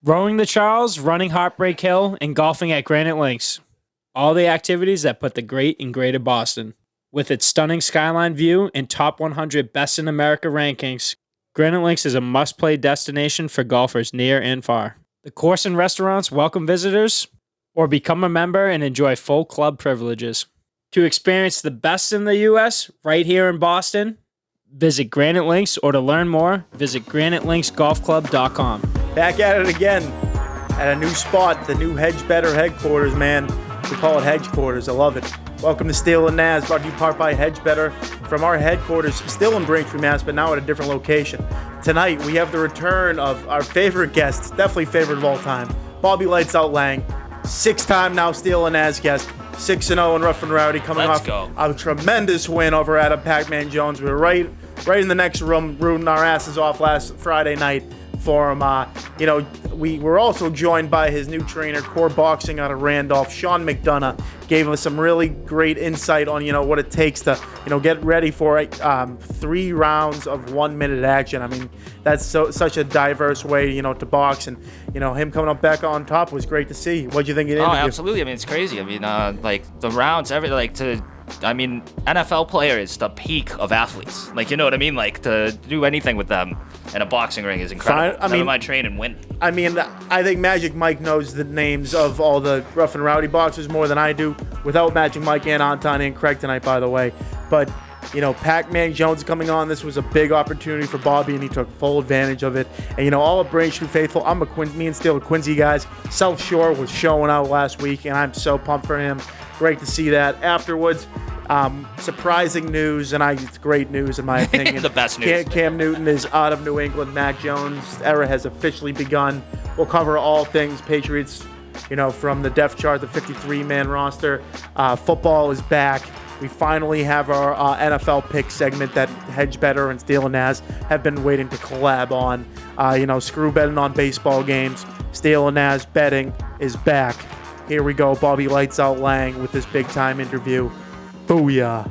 Rowing the Charles, running Heartbreak Hill, and golfing at Granite Links. All the activities that put the great in Greater Boston. With its stunning skyline view and top 100 best in America rankings, Granite Links is a must-play destination for golfers near and far. The course and restaurants welcome visitors, or become a member and enjoy full club privileges. To experience the best in the U.S. right here in Boston, visit Granite Links, or to learn more, visit granitelinksgolfclub.com. Back at it again at a new spot, the new Hedge Better headquarters, man. We call it Hedge Quarters. I love it. Welcome to Steele Nazz, brought to you part by Hedge Better from our headquarters, still in Braintree, Mass, but now at a different location. Tonight, we have the return of our favorite guest, definitely favorite of all time, Bobby Lights Out Laing, six-time now Steele Nazz guest, 6-0 in Rough and Rowdy, coming off a tremendous win over Adam Pac-Man Jones. We were right in the next room, rooting our asses off last Friday night for him. We were also joined by his new trainer, Core Boxing out of Randolph, Sean McDonough. Gave us some really great insight on, what it takes to, get ready for 3 rounds of 1 minute action. I mean, that's such a diverse way, to box. And, him coming up back on top was great to see. What'd you think of the interview? Oh, absolutely. I mean, it's crazy. I mean, the rounds, NFL player is the peak of athletes. Like, you know what I mean? Like, to do anything with them in a boxing ring is incredible. Never mind train and win. I mean, I think Magic Mike knows the names of all the Rough and Rowdy boxers more than I do. Without Magic Mike and Anton and Craig tonight, by the way. But, Pac-Man Jones coming on, this was a big opportunity for Bobby, and he took full advantage of it. And, all of Braintree faithful, me and Steele are Quincy guys. South Shore was showing out last week, and I'm so pumped for him. Great to see that. Afterwards, surprising news, and it's great news in my opinion. The best news. Cam Newton is out of New England. Mac Jones' era has officially begun. We'll cover all things Patriots, from the depth chart, the 53-man roster. Football is back. We finally have our NFL pick segment that Hedge Better and Steele Nazz have been waiting to collab on. Screw betting on baseball games. Steele Nazz betting is back. Here we go. Bobby Lights Out Laing with this big-time interview. Booyah.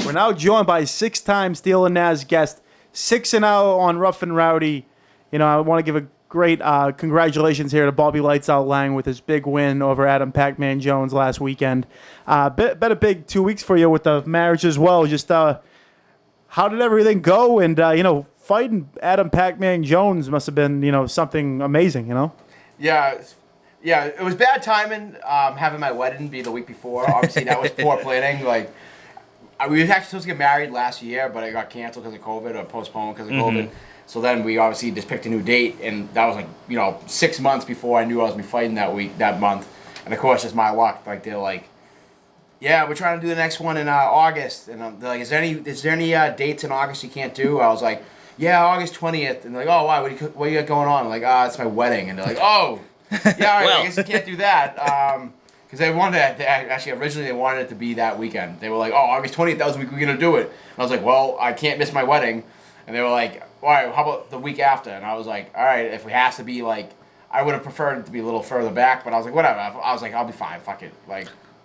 We're now joined by 6-time Steele Nazz guest, 6-0 on Rough and Rowdy. I want to give a great congratulations here to Bobby Lights Out Laing with his big win over Adam Pac-Man Jones last weekend. Been a big 2 weeks for you with the marriage as well. Just how did everything go? And, fighting Adam Pac-Man Jones must have been, something amazing, Yeah, it was bad timing having my wedding be the week before. Obviously, that was poor planning. Like, we were actually supposed to get married last year, but it got canceled because of COVID or postponed because of COVID. So then we obviously just picked a new date, and that was 6 months before I knew I was going to be fighting that month. And of course, just my luck. Like, they're like, yeah, we're trying to do the next one in August. And they're like, is there any dates in August you can't do? I was like, yeah, August 20th. And they're like, oh, why? What do you got going on? I'm like, it's my wedding. And they're like, oh. Yeah, all right, I guess you can't do that. Because they originally they wanted it to be that weekend. They were like, oh, August 20th, that was the week we were going to do it. And I was like, well, I can't miss my wedding. And they were like, all right, how about the week after? And I was like, all right, if it has to be I would have preferred it to be a little further back, but I was like, whatever. I was like, I'll be fine, fuck it.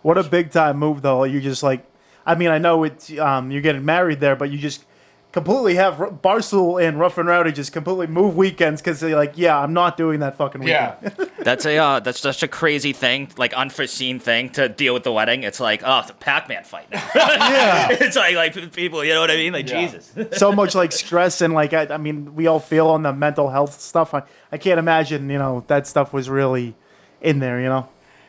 What a big time move, though. You just I know it's you're getting married there, but you just completely have Barstool and Rough and Rowdy just completely move weekends because they're like, yeah, I'm not doing that fucking weekend. Yeah. That's such a crazy thing, unforeseen thing to deal with the wedding. It's like, it's a Pac-Man fight now. Yeah. It's like people, you know what I mean? Like, yeah. Jesus. So much stress and we all feel on the mental health stuff. I can't imagine, that stuff was really in there,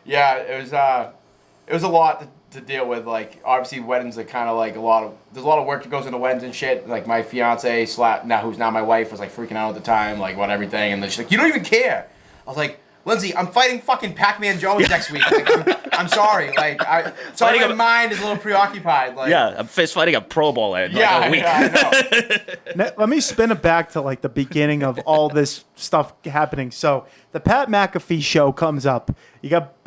Yeah, it was a lot to deal with. Obviously weddings are kind of there's a lot of work that goes into weddings and shit. My fiance who's now my wife was freaking out at the time about everything, and then she's like, you don't even care. I was like, Lindsay, I'm fighting fucking Pac-Man Jones next week. I'm sorry. My mind is a little preoccupied. I'm fist fighting a Pro Bowler in a week. I know. Let me spin it back to the beginning of all this stuff happening. So the Pat McAfee show comes up. You got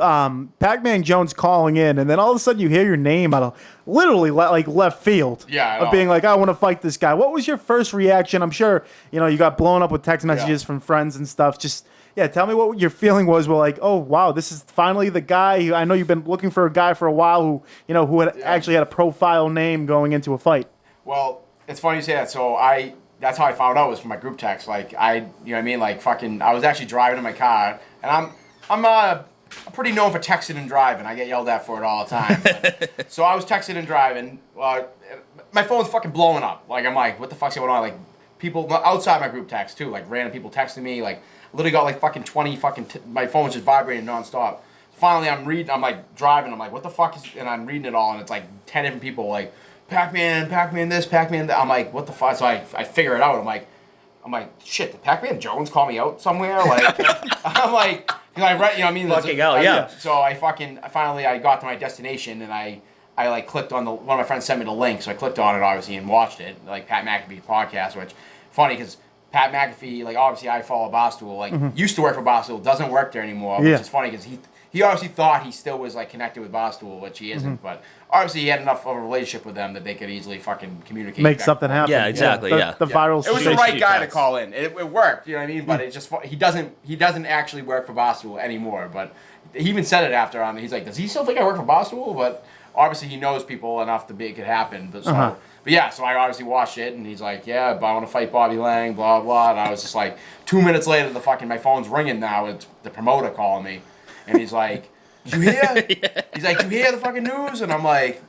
Pac-Man Jones calling in, and then all of a sudden you hear your name out of literally left field. Yeah, of being I want to fight this guy. What was your first reaction? I'm sure you got blown up with text messages from friends and stuff. Just tell me what your feeling was. Well, oh wow, this is finally the guy. I know you've been looking for a guy for a while who had actually had a profile name going into a fight. Well, it's funny you say that. So I that's how I found out was from my group text. Like you know what I mean? Like fucking, I was actually driving in my car, and I'm pretty known for texting and driving. I get yelled at for it all the time. But, so I was texting and driving. My phone's fucking blowing up. Like I'm like, what the fuck's going on? Like people outside my group text too. Like random people texting me. Like literally got like fucking 20 fucking. My phone was just vibrating nonstop. Finally, I'm reading. I'm like driving. I'm like, what the fuck is? And I'm reading it all, and it's like 10 different people like. Pac-Man this, Pac-Man that. I'm like, what the fuck? So I figure it out. I'm like, shit, did Pac-Man Jones call me out somewhere? Like, I'm like, you know, I read, you know what I mean? Fucking out, yeah. So I finally got to my destination, and I like clicked on one of my friends sent me the link, so I clicked on it, obviously, and watched it, like Pat McAfee's podcast, which, funny, because Pat McAfee, like, obviously I follow Barstool, like, used to work for Barstool, doesn't work there anymore, which is funny, because he obviously thought he still was, like, connected with Barstool, which he isn't, but obviously he had enough of a relationship with them that they could easily fucking communicate. Make something happen. Yeah, exactly, The viral. It was the right guy to call in. It worked, you know what I mean? But it's just, he doesn't actually work for Barstool anymore, but he even said it after on, he's like, does he still think I work for Barstool? But obviously he knows people enough to make it happen, but so... But yeah, so I obviously watched it, and he's like, yeah, but I want to fight Bobby Laing, blah, blah. And I was just like, 2 minutes later, my phone's ringing now. It's the promoter calling me. And he's like, did you hear? He's like, did you hear the fucking news? And I'm like,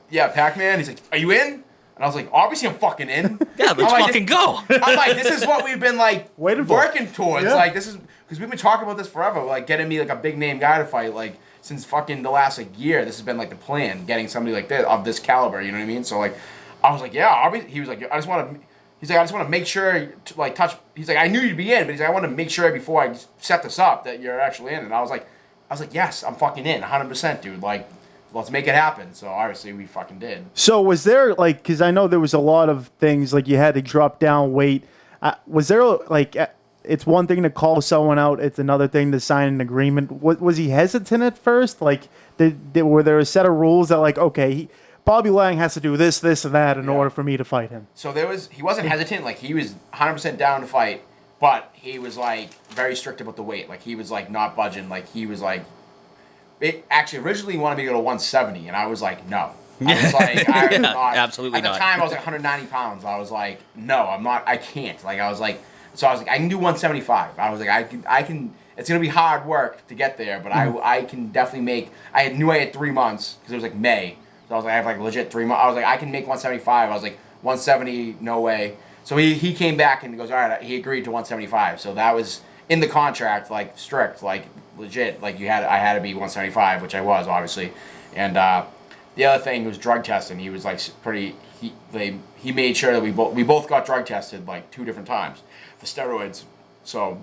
yeah, Pac-Man. He's like, are you in? And I was like, obviously I'm fucking in. Yeah, let's fucking go. I'm like, this is what we've been like working towards. Yeah. Like, this is, because we've been talking about this forever. Like, getting me like a big name guy to fight, like, since fucking the last like year. This has been like the plan, getting somebody like this, of this caliber, you know what I mean? So like, I was like, yeah, he was like, I just want to make sure to like touch. He's like, I knew you'd be in, but he's like, I want to make sure before I set this up that you're actually in. And I was like, yes, I'm fucking in, 100%, dude. Like, let's make it happen. So obviously we fucking did. So was there like, because I know there was a lot of things like you had to drop down weight. Was there like, it's one thing to call someone out, it's another thing to sign an agreement. Was he hesitant at first? Like, were there a set of rules that like, okay, Bobby Laing has to do this, and that in order for me to fight him? So he wasn't hesitant. Like, he was 100% down to fight, but he was like very strict about the weight. Like, he was like not budging. Like, he was like, actually originally wanted me to go to 170, and I was like, no. I was like, I'm not. Absolutely not. At the time, I was like 190 pounds. I was like, no, I'm not. I can't. Like, I was like, I can do 175. I was like, I can. It's gonna be hard work to get there, but I can definitely make. I knew I had 3 months because it was like May. So I was like, I have like legit 3 months. I was like, I can make 175. I was like, 170, no way. So he came back and goes, all right, he agreed to 175. So that was in the contract, like strict, like legit. Like I had to be 175, which I was obviously. And the other thing was drug testing. He was like he made sure that we both got drug tested like 2 different times for steroids. So,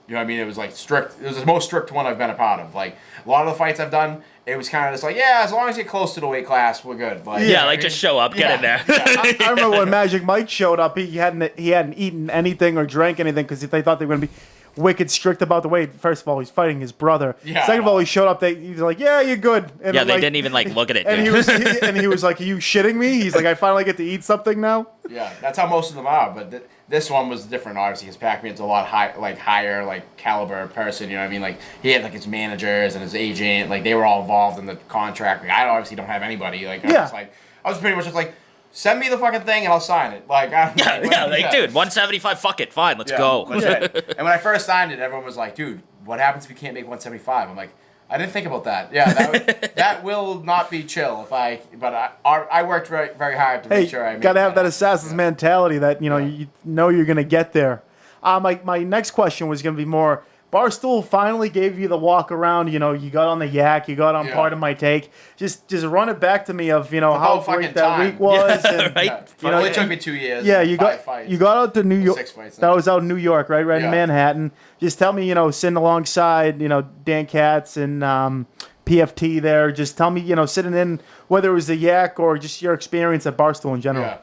you know what I mean? It was like strict. It was the most strict one I've been a part of. Like a lot of the fights I've done, it was kind of just like, yeah, as long as you get close to the weight class, we're good. Like, Just show up, get in there. I remember when Magic Mike showed up, he hadn't eaten anything or drank anything because they thought they were going to be wicked strict about the weight. First of all, he's fighting his brother. Yeah, second of all, he showed up. He was like, yeah, you're good. And yeah, they didn't even like look at it. And he was like, are you shitting me? He's like, I finally get to eat something now. Yeah, that's how most of them are. But this one was different, obviously, because Pac-Man's a lot higher, like, caliber person, you know what I mean? Like, he had, like, his managers and his agent, like, they were all involved in the contract. Like, I obviously don't have anybody. Like, I was pretty much just like, send me the fucking thing and I'll sign it. Like, dude, 175, fuck it, fine, let's go. Legit. And when I first signed it, everyone was like, dude, what happens if you can't make 175? I'm like, I didn't think about that. Yeah, that will not be chill but I worked very, very hard to make sure I made gotta have that assassin's mentality that, you know you're going to get there. My next question was going to be more, Barstool finally gave you the walk around, you got on the yak, you got on part of my take. Just run it back to me of, how great that week was. And, right? It only took me 2 years. Yeah, you got out to New York. 6 fights. That was out in New York, right in Manhattan. Just tell me, sitting alongside, Dan Katz and PFT there. Just tell me, sitting in, whether it was the yak or just your experience at Barstool in general.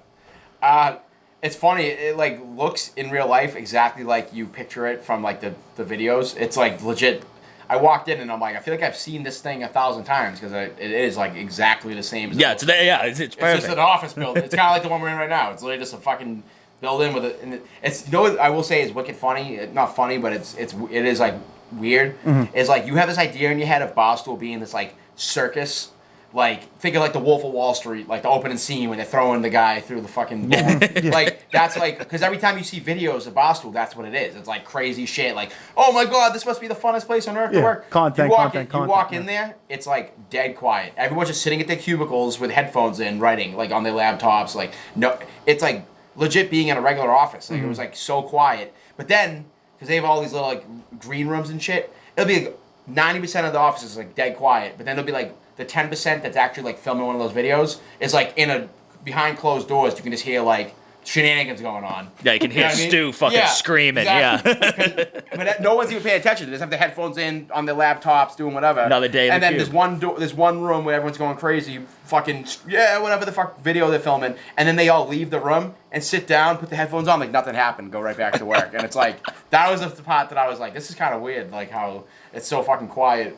Yeah. It's funny. It like looks in real life exactly like you picture it from like the videos. It's like legit. I walked in and I'm like, I feel like I've seen this thing 1,000 times because it is like exactly the same. As it's perfect. It's just an office building. It's kind of like the one we're in right now. It's literally just a fucking building with it. And it's I will say is wicked funny. Not funny, but it is like weird. It's like you have this idea in your head of Barstool being this like circus. like think of like the Wolf of Wall Street, like the opening scene when they're throwing the guy through the fucking door. Like that's like because every time you see videos of Barstool, that's what it is. It's like crazy shit. Like, oh my god, this must be the funnest place on earth to work. Content, you walk in there, it's like dead quiet. Everyone's just sitting at their cubicles with headphones in, writing like on their laptops. Like no, it's like legit being in a regular office. Like it was like so quiet. But then because they have all these little like green rooms and shit, it'll be like 90% of the office is like dead quiet. But then there'll be like the 10% that's actually like filming one of those videos is like in a behind closed doors. You can just hear like shenanigans going on. Yeah, you can hear Stu fucking screaming. Exactly. Yeah. But no one's even paying attention. They just have the headphones in on their laptops, doing whatever. Another day. And then there's one room where everyone's going crazy, fucking whatever the fuck video they're filming. And then they all leave the room and sit down, put the headphones on, like nothing happened, go right back to work. And it's like that was the part that I was like, this is kind of weird, like how it's so fucking quiet.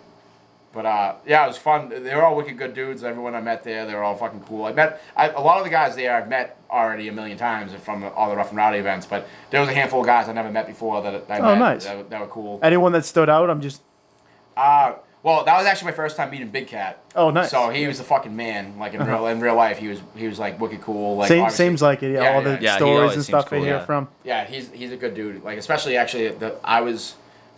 But yeah, it was fun. They were all wicked good dudes. Everyone I met there, they were all fucking cool. I met a lot of the guys there. I've met already a million times from all the Rough and Rowdy events. But there was a handful of guys I never met before that I met. Nice. That were cool. Anyone that stood out? I'm just. Well, that was actually my first time meeting Big Cat. Oh, nice. So he was the fucking man. Like in real life, he was like wicked cool. Like seems like it. Yeah, all the stories and stuff cool, I hear from. Yeah, he's a good dude. Like especially actually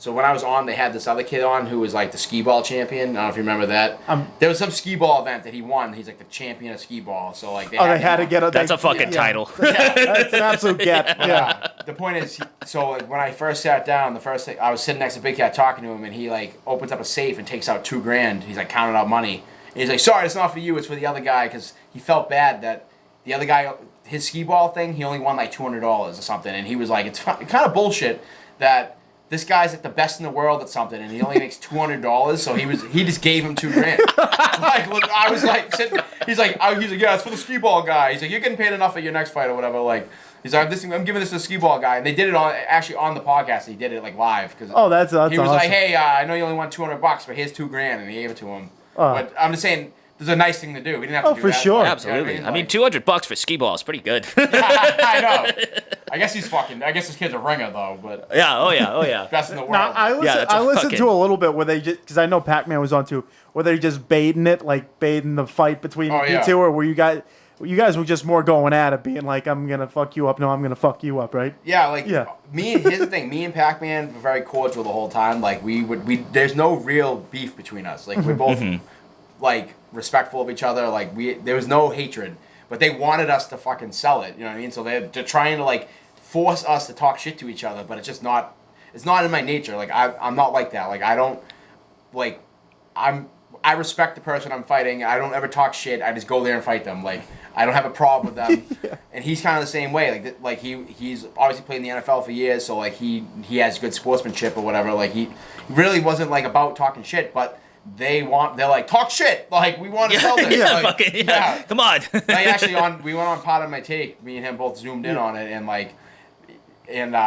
So when I was on, they had this other kid on who was like the skee ball champion. I don't know if you remember that. There was some skee ball event that he won. He's like the champion of skee ball. So like they had to get That's a fucking title. That's an absolute get. Yeah. The point is, so like when I first sat down, the first thing I was sitting next to Big Cat talking to him, and he like opens up a safe and takes out $2,000. He's like counting out money. And he's like, "Sorry, it's not for you. It's for the other guy," because he felt bad that the other guy, his skee ball thing, he only won like $200 or something, and he was like, "It's kind of bullshit that." This guy's like the best in the world at something, and he only makes $200. So he just gave him $2,000. Like look, I was like sitting. He's like, yeah, it's for the skee ball guy. He's like, you're getting paid enough at your next fight or whatever. Like, he's like, I'm giving this to the skee ball guy, and they did it on the podcast. He did it like live because that's he was awesome. like, hey, I know you only won $200, but here's $2,000, and he gave it to him. But I'm just saying. There's a nice thing to do. We didn't have to do for that. sure. Absolutely. You know I mean, $200 for skee ball is pretty good. I know. I guess this kid's a ringer though, but yeah. Oh yeah. best in the world. Now, I listened to a little bit where they just because I know Pac-Man was on too, where they just baiting it, like baiting the fight between you two, or were you guys were just more going at it, being like, I'm gonna fuck you up, no, I'm gonna fuck you up, right? Yeah, here's the thing, me and Pac-Man were very cordial the whole time. Like there's no real beef between us. Like we're both like respectful of each other. Like there was no hatred, but they wanted us to fucking sell it. You know what I mean? So they're trying to like force us to talk shit to each other, but it's just not. It's not in my nature. Like I'm not like that. Like I don't like. I respect the person I'm fighting. I don't ever talk shit. I just go there and fight them. Like I don't have a problem with them. And he's kind of the same way. Like he's obviously played in the NFL for years, so like he has good sportsmanship or whatever. Like he really wasn't like about talking shit, but. They're like, talk shit. Like, we want to sell this. Yeah. Come on. Like, actually, we went on Part of My Take. Me and him both zoomed in on it, and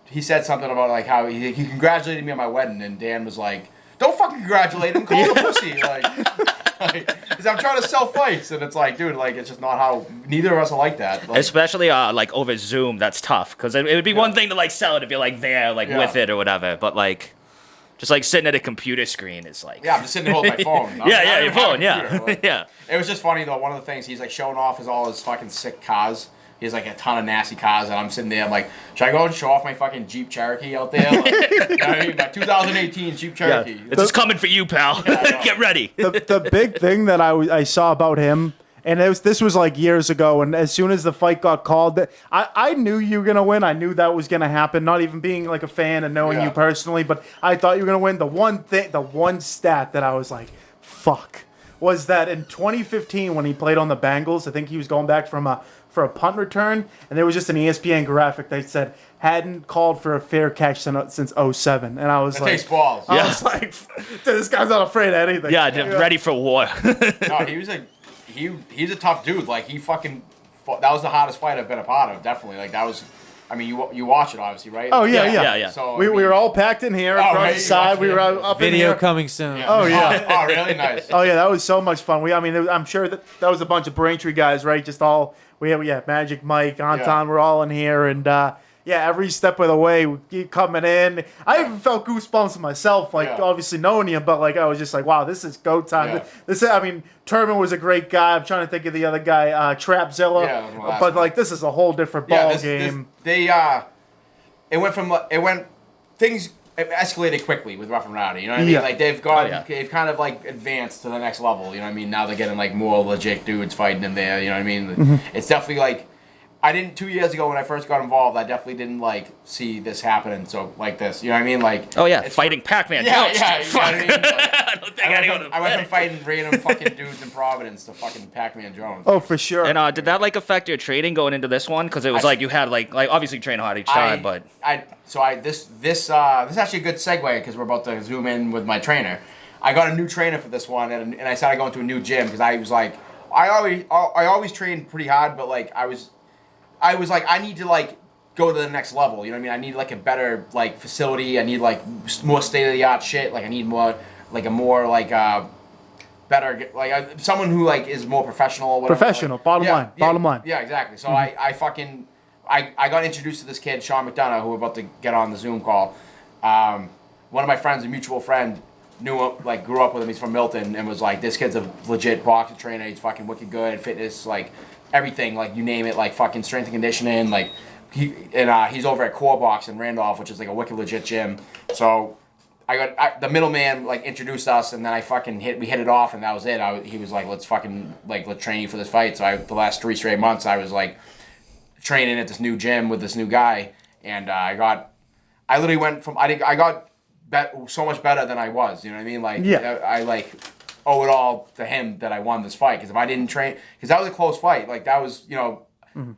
he said something about like how he congratulated me on my wedding, and Dan was like, don't fucking congratulate him, call him a pussy. Because I'm trying to sell fights, and it's like, dude, like, it's just not how, neither of us are like that. Like, especially like over Zoom, that's tough, because it would be one thing to like sell it if you're like there, like with it or whatever, but like, just like sitting at a computer screen is like... Yeah, I'm just sitting there holding my phone. Your phone, like, yeah. It was just funny, though. One of the things, he's like showing off all his fucking sick cars. He has like a ton of nasty cars, and I'm sitting there, I'm like, should I go and show off my fucking Jeep Cherokee out there? Like, you know what I mean? My 2018 Jeep Cherokee. Yeah. It's coming for you, pal. Get ready. The big thing that I saw about him, and this was like years ago, and as soon as the fight got called, I knew you were going to win. I knew that was going to happen, not even being like a fan and knowing you personally, but I thought you were going to win. The one stat that I was like, fuck, was that in 2015 when he played on the Bengals, I think he was going back for a punt return, and there was just an ESPN graphic that said, hadn't called for a fair catch since 07. And I was like... takes balls. I was like, this guy's not afraid of anything. Yeah, ready for war. No, he was he's a tough dude. Like, he fucking... That was the hottest fight I've been a part of, definitely. Like, that was... I mean, you watch it, obviously, right? Oh, yeah. So, we were all packed in here across the side. We were up in here. Video coming soon. Yeah. Oh, yeah. Oh, really? Nice. Oh, yeah, that was so much fun. I'm sure that was a bunch of Braintree guys, right? Just all... We had Magic Mike, Anton, we're all in here. And, every step of the way, you coming in. I even felt goosebumps myself, obviously knowing him, but I was just like, wow, this is go time. Yeah. Turman was a great guy. I'm trying to think of the other guy, Trapzilla. Yeah, but this is a whole different ball game. Things escalated quickly with Rough and Rowdy. You know what I mean? Like they've kind of advanced to the next level. You know what I mean? Now they're getting more legit dudes fighting in there. You know what I mean? It's definitely I didn't 2 years ago when I first got involved. I definitely didn't see this happening. So this, you know what I mean? Fighting Pac-Man. Yeah, Jones. yeah. You know what I mean? I don't think I went from fighting random fucking dudes in Providence to fucking Pac-Man Jones. Oh, for sure. And did that affect your training going into this one? Because it was you had obviously train hard each time, but this is actually a good segue because we're about to zoom in with my trainer. I got a new trainer for this one, and I started going to a new gym because I was I always trained pretty hard, but I need to go to the next level. You know what I mean? I need a better facility. I need more state of the art shit. I need more a more better someone who is more professional or whatever. Professional. Bottom line. Yeah, exactly. So I got introduced to this kid, Sean McDonough, who we're about to get on the Zoom call. One of my friends, a mutual friend, knew him, grew up with him. He's from Milton, and was this kid's a legit boxing trainer. He's fucking wicked good, fitness, everything, you name it, fucking strength and conditioning, he's over at Core Box in Randolph, which is a wicked legit gym. So the middleman introduced us, and then we hit it off, and that was it. He was let's train you for this fight. So the last 3 straight months I was training at this new gym with this new guy, and I literally went from I got so much better than I was. You know what I mean? I owe it all to him that I won this fight. Because if I didn't train, because that was a close fight. That was,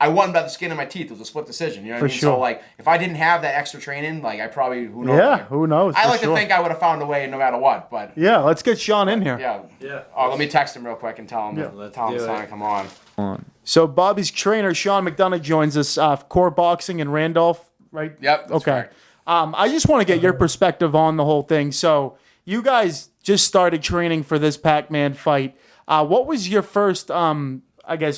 I won by the skin of my teeth. It was a split decision. You know what I mean? Sure. So if I didn't have that extra training, I probably, who knows? Yeah, who knows? I to think I would have found a way no matter what. But yeah, let's get Sean in here. Yeah. Oh, let me text him real quick and tell him. Tell him it's time to come on. So Bobby's trainer, Sean McDonough, joins us. Core Boxing in Randolph, right? Yep. That's okay. Correct. I just want to get your perspective on the whole thing. So you guys just started training for this Pac-Man fight. What was your first,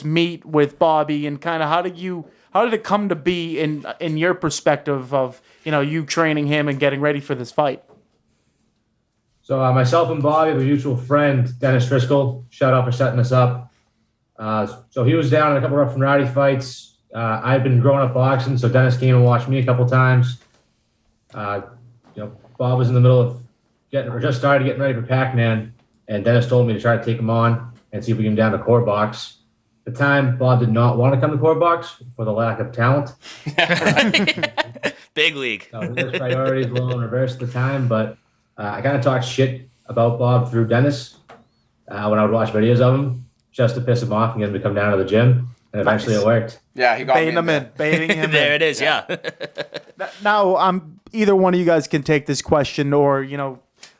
meet with Bobby, and kind of how did it come to be in your perspective of you training him and getting ready for this fight? So myself and Bobby have a mutual friend, Dennis Driscoll. Shout out for setting us up. So he was down in a couple Rough and Rowdy fights. I've been growing up boxing, so Dennis came and watched me a couple times. Bob was in the middle of just started getting ready for Pac-Man, and Dennis told me to try to take him on and see if we can get him down to Core Box. At the time, Bob did not want to come to Core Box for the lack of talent. Big league. So his priorities were a little in reverse at the time, but I kind of talked shit about Bob through Dennis when I would watch videos of him just to piss him off and get him to come down to the gym, and eventually it worked. Yeah, he got baiting him in. There it is, yeah. Now, either one of you guys can take this question or,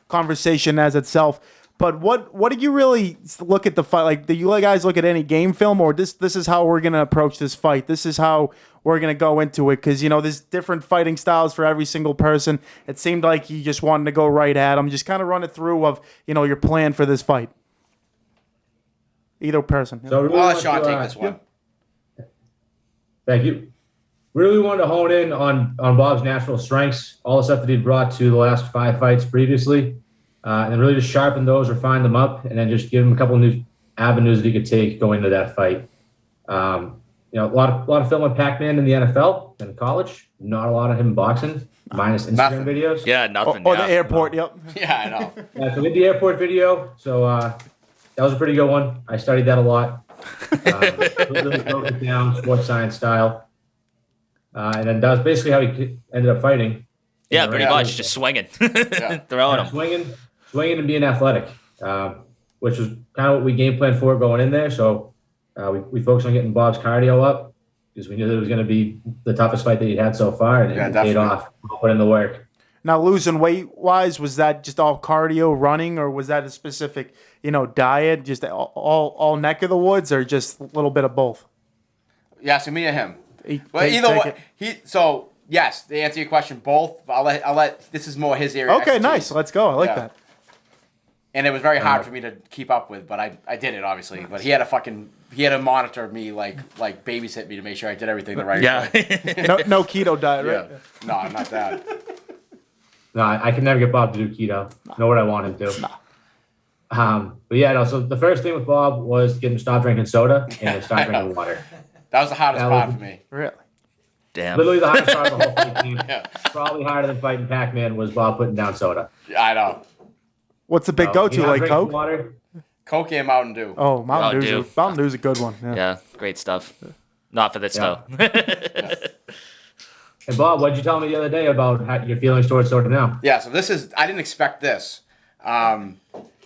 conversation as itself. But what do you really look at the fight? Do you guys look at any game film, or this is how we're going to approach this fight? This is how we're going to go into it? Because, there's different fighting styles for every single person. It seemed like you just wanted to go right at them. Just kind of run it through of, your plan for this fight. Either person. So I'll let Sean take this one. Thank you. Really wanted to hone in on Bob's natural strengths, all the stuff that he'd brought to the last 5 fights previously, and really just sharpen those, refine them up, and then just give him a couple of new avenues that he could take going into that fight. A lot of film on Pac-Man in the NFL and college, not a lot of him in boxing, minus Instagram videos. Yeah, nothing. Or the airport, yep. Yeah, I know. So we did the airport video, so that was a pretty good one. I studied that a lot. Really broke it down, sports science style. And then that was basically how he ended up fighting. Yeah, pretty much. Just swinging. Throwing him. Swinging and being athletic, which was kind of what we game planned for going in there. So we focused on getting Bob's cardio up because we knew that it was going to be the toughest fight that he'd had so far, and it paid off. Put in the work. Now, losing weight-wise, was that just all cardio, running, or was that a specific, diet, just all neck of the woods, or just a little bit of both? Yeah, so me or him. Either way, so yes, to answer your question, both. But I'll let. This is more his area. Okay, nice. Let's go. I like that. And it was very hard for me to keep up with, but I did it obviously. But he had to monitor me like babysit me to make sure I did everything the right way. No keto diet, right? Yeah. No, not that. No, I can never get Bob to do keto. Nor would I want him to. But yeah, no. So the first thing with Bob was to get him to stop drinking soda and stop drinking water. That was the hardest part for me. Really? Damn. Literally the hardest part of the whole fight team. Yeah. Probably harder than fighting Pac-Man was Bob putting down soda. I know. What's the big So, go-to, you're not like drinking Coke? Water. Coke and Mountain Dew. Oh, Mountain Mountain Dew's a good one. Yeah. Yeah, great stuff. Not for this though. And Bob, what did you tell me the other day about your feelings towards soda now? Yeah, so I didn't expect this.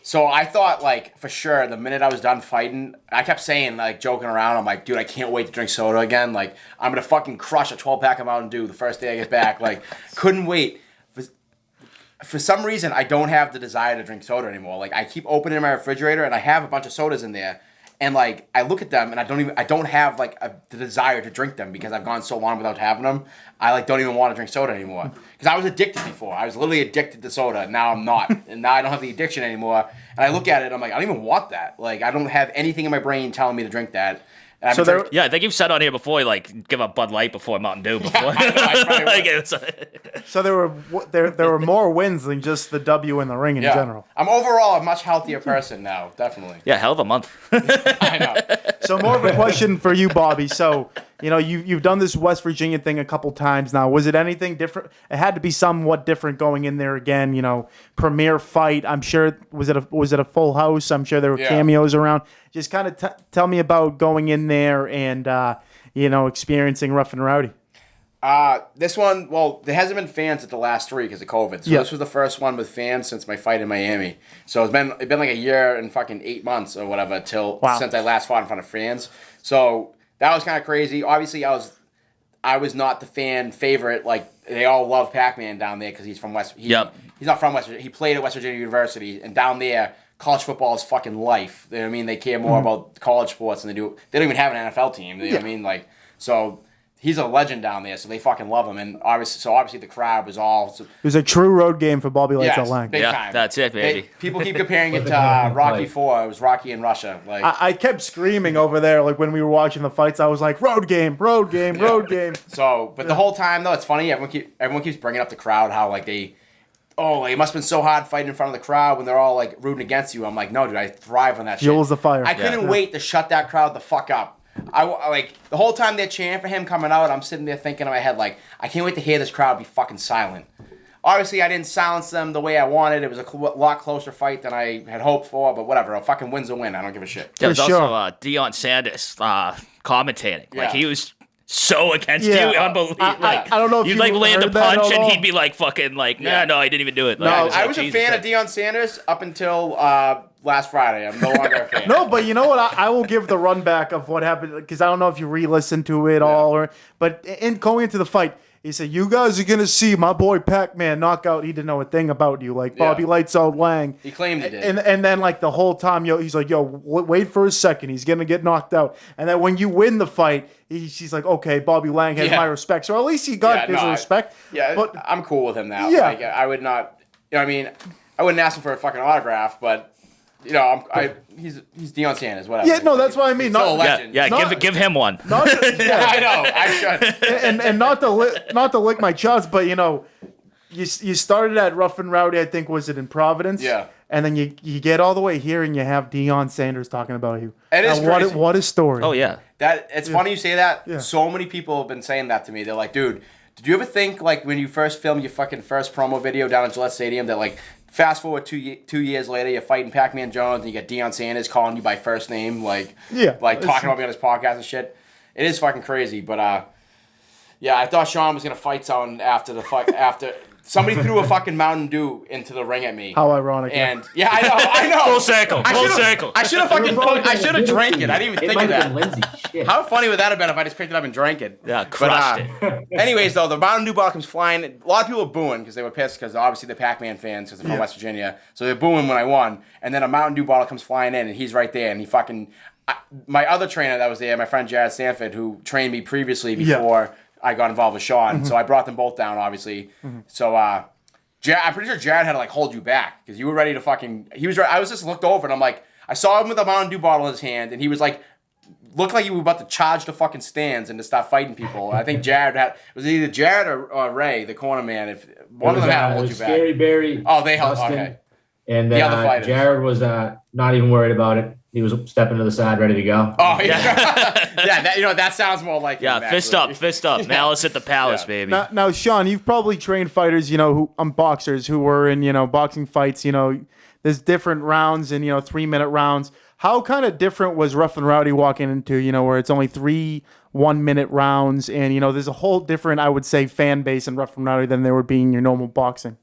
So I thought, like, for sure, the minute I was done fighting, I kept saying, like, joking around, I'm like, dude, I can't wait to drink soda again. Like, I'm going to fucking crush a 12-pack of Mountain Dew the first day I get back. Like, couldn't wait. For some reason, I don't have the desire to drink soda anymore. Like, I keep opening my refrigerator, and I have a bunch of sodas in there. And, like, I look at them, and I don't have, like, the desire to drink them because I've gone so long without having them. I, like, don't even want to drink soda anymore. Because I was addicted before. I was literally addicted to soda. Now I'm not. And now I don't have the addiction anymore. And I look at it, and I'm like, I don't even want that. Like, I don't have anything in my brain telling me to drink that. And I've So been there- Yeah, I think you've said on here before, like, give up Bud Light before Mountain Dew before. I probably Like, would. it's- So there were more wins than just the W in the ring in Yeah. general. I'm overall a much healthier person now, definitely. yeah, hell of a month. I know. So more of a question for you, Bobby. So, you've done this West Virginia thing a couple times now. Was it anything different? It had to be somewhat different going in there again. Premier fight. I'm sure was it a full house? I'm sure there were Yeah. cameos around. Just kind of tell me about going in there and experiencing Rough and Rowdy. This one, well, there hasn't been fans at the last three because of COVID. So Yeah. this was the first one with fans since my fight in Miami. So it's been like a year and fucking 8 months or whatever since I last fought in front of fans. So that was kind of crazy. Obviously, I was not the fan favorite. Like, they all love Pac-Man down there because he's from West. Yep. He's not from West Virginia. He played at West Virginia University, and down there, college football is fucking life. You know what I mean? They care more about college sports than they do. They don't even have an NFL team. You know what I mean? Like, so he's a legend down there, so they fucking love him. And obviously the crowd was all. It was a true road game for Bobby Lights Out Lang. Big Yeah, time. that's it, baby. People keep comparing it to the Canadian Rocky flag. IV. It was Rocky in Russia. Like, I kept screaming over there, like when we were watching the fights. I was like, "Road game, road game, road game." so, but the whole time though, it's funny. Everyone keeps bringing up the crowd. How like it must have been so hard fighting in front of the crowd when they're all like rooting against you. I'm like, no, dude, I thrive on that shit. Fuels the fire. I couldn't wait to shut that crowd the fuck up. I like the whole time they're cheering for him coming out. I'm sitting there thinking in my head like, I can't wait to hear this crowd be fucking silent. Obviously, I didn't silence them the way I wanted. It was a lot closer fight than I had hoped for. But whatever, a fucking win's a win. I don't give a shit. There was For sure. also Deion Sanders commentating. Yeah. Like, he was so against Yeah. you. Unbelievable. I don't know if you'd you like land a heard that punch at and all. he'd be like fucking like, Yeah. no, I didn't even do it. No, Like, I was a Jesus fan of Christ. Deion Sanders up until last Friday. I'm no longer a fan. No, but you know what? I will give the run back of what happened because I don't know if you re-listened to it all but in going into the fight, he said, "You guys are gonna see my boy Pac-Man knock out." He didn't know a thing about you, like Bobby Yeah. Lights Out Lang. He claimed he did. And then like the whole time, he's like, wait for a second, he's gonna get knocked out. And then when you win the fight, she's like, okay, Bobby Lang has Yeah. my respect. So at least he got his respect. Yeah, but I'm cool with him now. Yeah. Like, I would not. I mean, I wouldn't ask him for a fucking autograph, but he's Deion Sanders. Whatever. yeah, no, that's what I mean. He's still a Not, legend. Yeah, Not- give him one. not, Yeah, I know. I should. and not to lick my chops, but you started at Rough and Rowdy. I think was it in Providence? Yeah. And then you get all the way here and you have Deion Sanders talking about you. It is And crazy. what a story. Oh, yeah. It's funny you say that. Yeah. So many people have been saying that to me. They're like, dude, did you ever think like when you first filmed your fucking first promo video down at Gillette Stadium that like fast forward 2 years later you're fighting Pac-Man Jones and you got Deion Sanders calling you by first name like Yeah. talking about me on his podcast and shit. It is fucking crazy, but yeah, I thought Sean was gonna fight someone after somebody threw a fucking Mountain Dew into the ring at me. How ironic. And yeah, I know. Full circle. I Full should've- circle. I should have drank it. I didn't even think of might have that. been Lindsay. Shit. How funny would that have been if I just picked it up and drank it? Yeah, crushed it. Anyways, though, the Mountain Dew bottle comes flying. A lot of people were booing because they were pissed because obviously they're Pac-Man fans because they're from West Virginia. So they're booing when I won. And then a Mountain Dew bottle comes flying in and he's right there and he fucking... my other trainer that was there, my friend Jared Sanford, who trained me previously before I got involved with Sean. So I brought them both down, obviously. So I'm pretty sure Jared had to like hold you back because you were ready to fucking. He was. I was just looked over and I'm like, I saw him with a Mountain Dew bottle in his hand, and he was like, looked like he was about to charge the fucking stands and to start fighting people. I think Jared had. Was it either Jared or Ray, the corner man? If one of them had to hold you back. Scary Barry. Oh, they held. Dustin, Okay. And The other then fighters. Jared was not even worried about it. He was stepping to the side, ready to go. Oh yeah. Yeah. That sounds more like Yeah, him, fist actually. up. Malice at the palace, Yeah. baby. Now, Sean, you've probably trained fighters, boxers who were in, boxing fights. There's different rounds and 3-minute rounds. How kind of different was Rough and Rowdy walking into, where it's only 3 1-minute rounds, and there's a whole different, I would say, fan base in Rough and Rowdy than there would be in your normal boxing.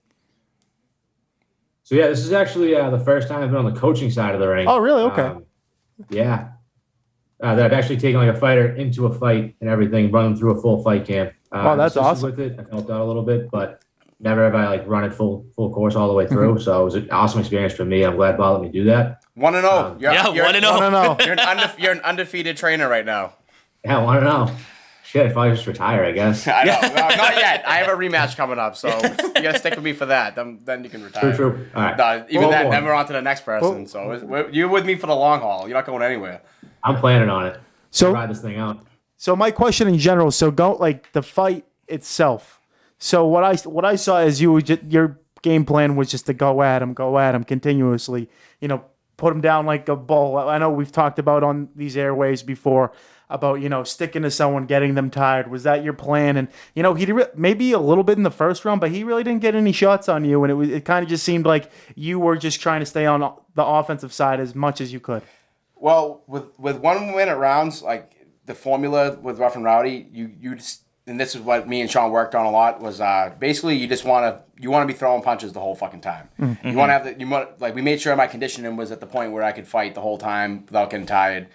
So yeah, this is actually the first time I've been on the coaching side of the ring. Oh, really? Okay. Yeah. That I've actually taken like a fighter into a fight and everything, run them through a full fight camp. Oh, that's assisted awesome. With it, I helped out a little bit, but never have I like run it full course all the way through. So it was an awesome experience for me. I'm glad Bob let me do that. 1-0. Yeah, 1-0. You're an undefeated trainer right now. Yeah, I want to know. Shit, if I just retire, I guess. I know. No, not yet. I have a rematch coming up, so you gotta stick with me for that. Then you can retire. True. All right. No, even One that. more. Then we're on to the next person. So you're with me for the long haul. You're not going anywhere. I'm planning on it. So- ride this thing out. So my question in general, so go like the fight itself. So what I saw is your game plan was just to go at him continuously. Put him down like a bull. I know we've talked about on these airways before about sticking to someone, getting them tired. Was that your plan? And he did maybe a little bit in the first round, but he really didn't get any shots on you, and it kind of just seemed like you were just trying to stay on the offensive side as much as you could. Well, with 1-minute rounds, like the formula with Rough and Rowdy, you just, and this is what me and Sean worked on a lot, was basically you just want to be throwing punches the whole fucking time. Mm-hmm. You want to have we made sure my conditioning was at the point where I could fight the whole time without getting tired.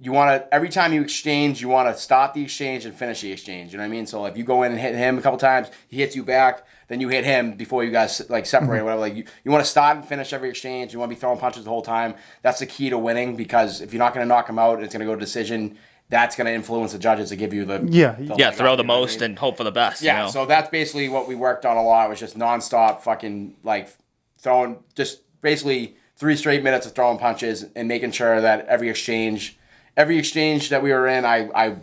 You want to, every time you exchange, you want to stop the exchange and finish the exchange. You know what I mean? So if you go in and hit him a couple times, he hits you back, then you hit him before you guys like separate or whatever. Like you want to start and finish every exchange. You want to be throwing punches the whole time. That's the key to winning, because if you're not going to knock him out and it's going to go to decision, that's going to influence the judges to give you the Throw the most and hope for the best. Yeah, so that's basically what we worked on a lot, was just nonstop fucking like throwing, just basically 3 straight minutes of throwing punches and making sure that every exchange that we were in, I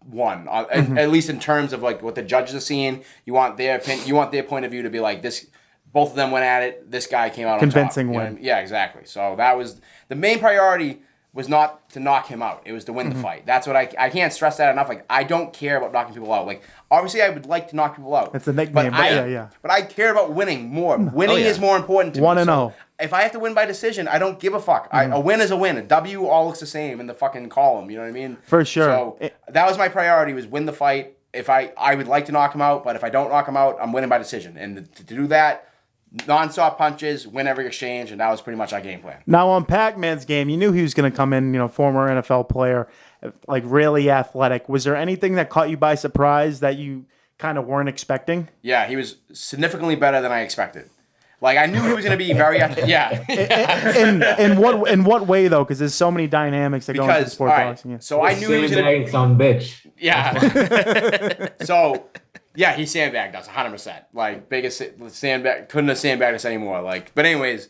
won. At least in terms of like what the judges are seeing. You want their point of view to be like this. Both of them went at it. This guy came out convincing on top. win. Yeah, exactly. So that was the main priority. Was not to knock him out. It was to win the fight. That's what I can't stress that enough. Like, I don't care about knocking people out. Like, obviously I would like to knock people out. It's a nickname, but But I care about winning more. Winning is more important to me. 1-0. If I have to win by decision, I don't give a fuck. A win is a win. A W all looks the same in the fucking column. You know what I mean? For sure. So that was my priority, was win the fight. If I would like to knock him out, but if I don't knock him out, I'm winning by decision. And to do that, non-stop punches, win every exchange, and that was pretty much our game plan. Now on Pac-Man's game, you knew he was going to come in, former NFL player, like really athletic. Was there anything that caught you by surprise that you kind of weren't expecting? Yeah, he was significantly better than I expected. Like, I knew he was going to be very yeah. In what way though? Because there's so many dynamics that go into sport boxing. Yeah. So I knew he was going to some bitch. Yeah. So yeah, he sandbagged us 100%. Like, biggest sandbag, couldn't have sandbagged us anymore. Like, but anyways,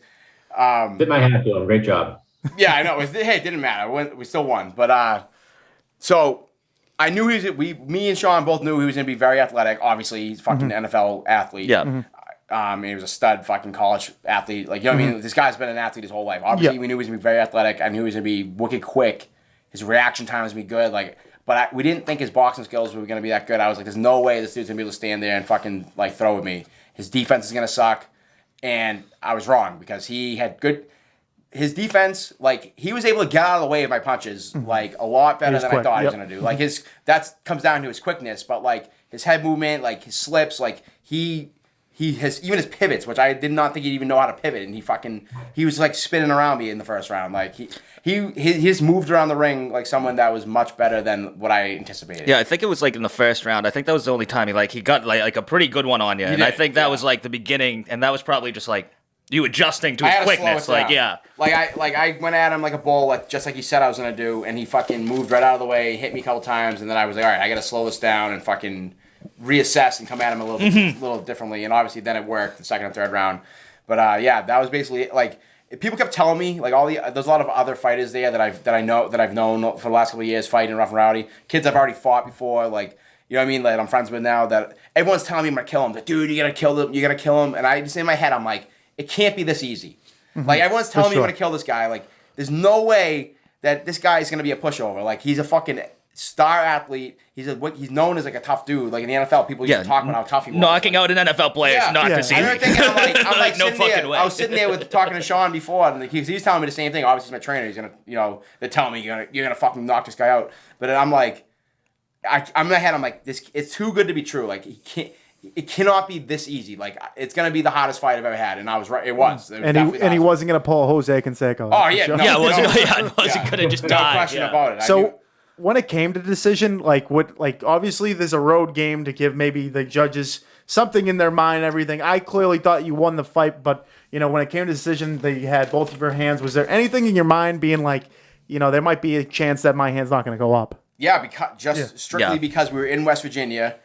Tip my hat to him. Great job. Yeah, I know. It didn't matter. We still won. But so I knew me and Sean both knew he was going to be very athletic. Obviously, he's fucking NFL athlete. Yeah. And he was a stud fucking college athlete. Like, you know what I mean? This guy's been an athlete his whole life. Obviously, we knew he was going to be very athletic. I knew he was going to be wicked quick. His reaction time was going to be good. Like, but we didn't think his boxing skills were going to be that good. I was like, there's no way this dude's going to be able to stand there and fucking, like, throw with me. His defense is going to suck. And I was wrong, because he had good... His defense, like, he was able to get out of the way of my punches, like, a lot better than I thought he was going to do. Like, that comes down to his quickness, but, like, his head movement, like, his slips, like, he has, even his pivots, which I did not think he'd even know how to pivot, and he was, like, spinning around me in the first round. Like, he's moved around the ring like someone that was much better than what I anticipated. Yeah, I think it was, like, in the first round. I think that was the only time he got, like a pretty good one on you. And I think that was, like, the beginning, and that was probably just, like, you adjusting to his quickness, like, yeah. Like I went at him like a bull, like just like he said I was gonna do, and he fucking moved right out of the way, hit me a couple times, and then I was like, all right, I gotta slow this down and fucking reassess and come at him a little differently. And obviously, then it worked the second and third round. But that was basically like people kept telling me like there's a lot of other fighters there that I've known for the last couple of years fighting Rough and Rowdy, kids I've already fought before, like. You know what I mean? Like I'm friends with now that everyone's telling me I'm gonna kill him. Like, dude, you gotta kill him. You gotta kill him. And I just in my head, I'm like, it can't be this easy. Like everyone's telling me I'm gonna kill this guy. Like there's no way that this guy is gonna be a pushover. Like he's a fucking star athlete. He's known as like a tough dude. Like in the NFL, people used to talk about how tough he was. Knocking out an NFL player is not this easy. I remember thinking, I'm like no fucking way. I was sitting there talking to Sean before, and he's telling me the same thing. Obviously, he's my trainer. He's gonna, they're telling me you're gonna fucking knock this guy out. But I'm like. I'm in my head. I'm like, this. It's too good to be true. Like, it cannot be this easy. Like, it's gonna be the hottest fight I've ever had, and I was right. It was. And he wasn't gonna pull Jose Canseco. Oh yeah, sure. wasn't gonna just die. No question about it. So when it came to decision, obviously there's a road game to give maybe the judges something in their mind. Everything. I clearly thought you won the fight, but when it came to decision, that you had both of your hands. Was there anything in your mind being like, there might be a chance that my hand's not gonna go up? Yeah, because we were in West Virginia,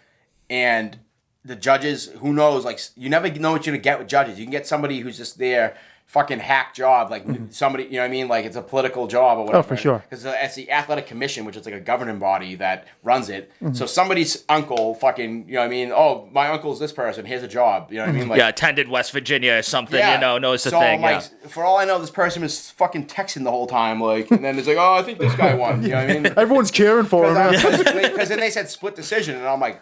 and the judges, who knows, like, you never know what you're going to get with judges. You can get somebody who's just there, fucking hack job, like somebody, you know what I mean? Like, it's a political job or whatever. Oh, for sure. Because it's the athletic commission, which is like a governing body that runs it. So somebody's uncle fucking, you know what I mean? Oh, my uncle's this person, here's a job. You know what I mean? Like, attended West Virginia or something, knows the so thing. Like, for all I know, this person was fucking texting the whole time, like, and then it's like, oh, I think this guy won. You know what I mean? Everyone's cheering for him. Because then they said split decision, and I'm like,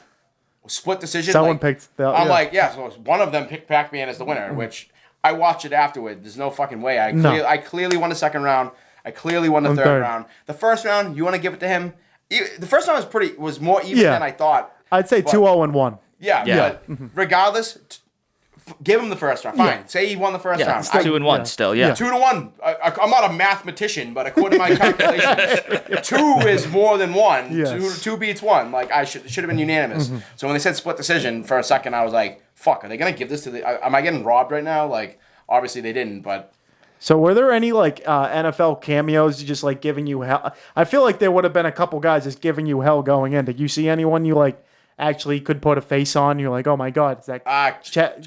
split decision? Someone picked I'm like, so one of them picked Pac-Man as the winner, which I watched it afterward. There's no fucking way. I clearly won the second round. I clearly won the third round. The first round, you want to give it to him? The first round was more even than I thought. I'd say 2-0-1. Yeah. But regardless, give him the first round. Fine. Yeah. Say he won the first round. 2-1 still, 2-1. I'm not a mathematician, but according to my calculations, 2 is more than 1. Yes. 2 beats 1. Like, I should have been unanimous. So when they said split decision, for a second, I was like, fuck, are they going to give this to am I getting robbed right now? Like, obviously they didn't, but... So were there any, NFL cameos just, giving you hell? I feel like there would have been a couple guys just giving you hell going in. Did you see anyone you, actually could put a face on? You're like, oh my God, is that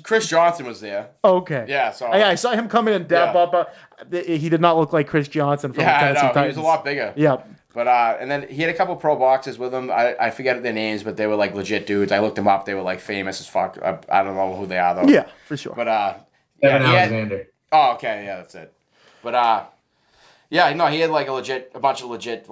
Chris Johnson was there. Okay. Yeah, so I saw him come in and dab up. He did not look like Chris Johnson from the Tennessee Titans. He was a lot bigger. Yeah. But and then he had a couple pro boxers with him. I forget their names, but they were legit dudes. I looked them up. They were famous as fuck. I don't know who they are though. Yeah, for sure. But Evan Alexander. Oh, okay, yeah, that's it. But he had a bunch of legit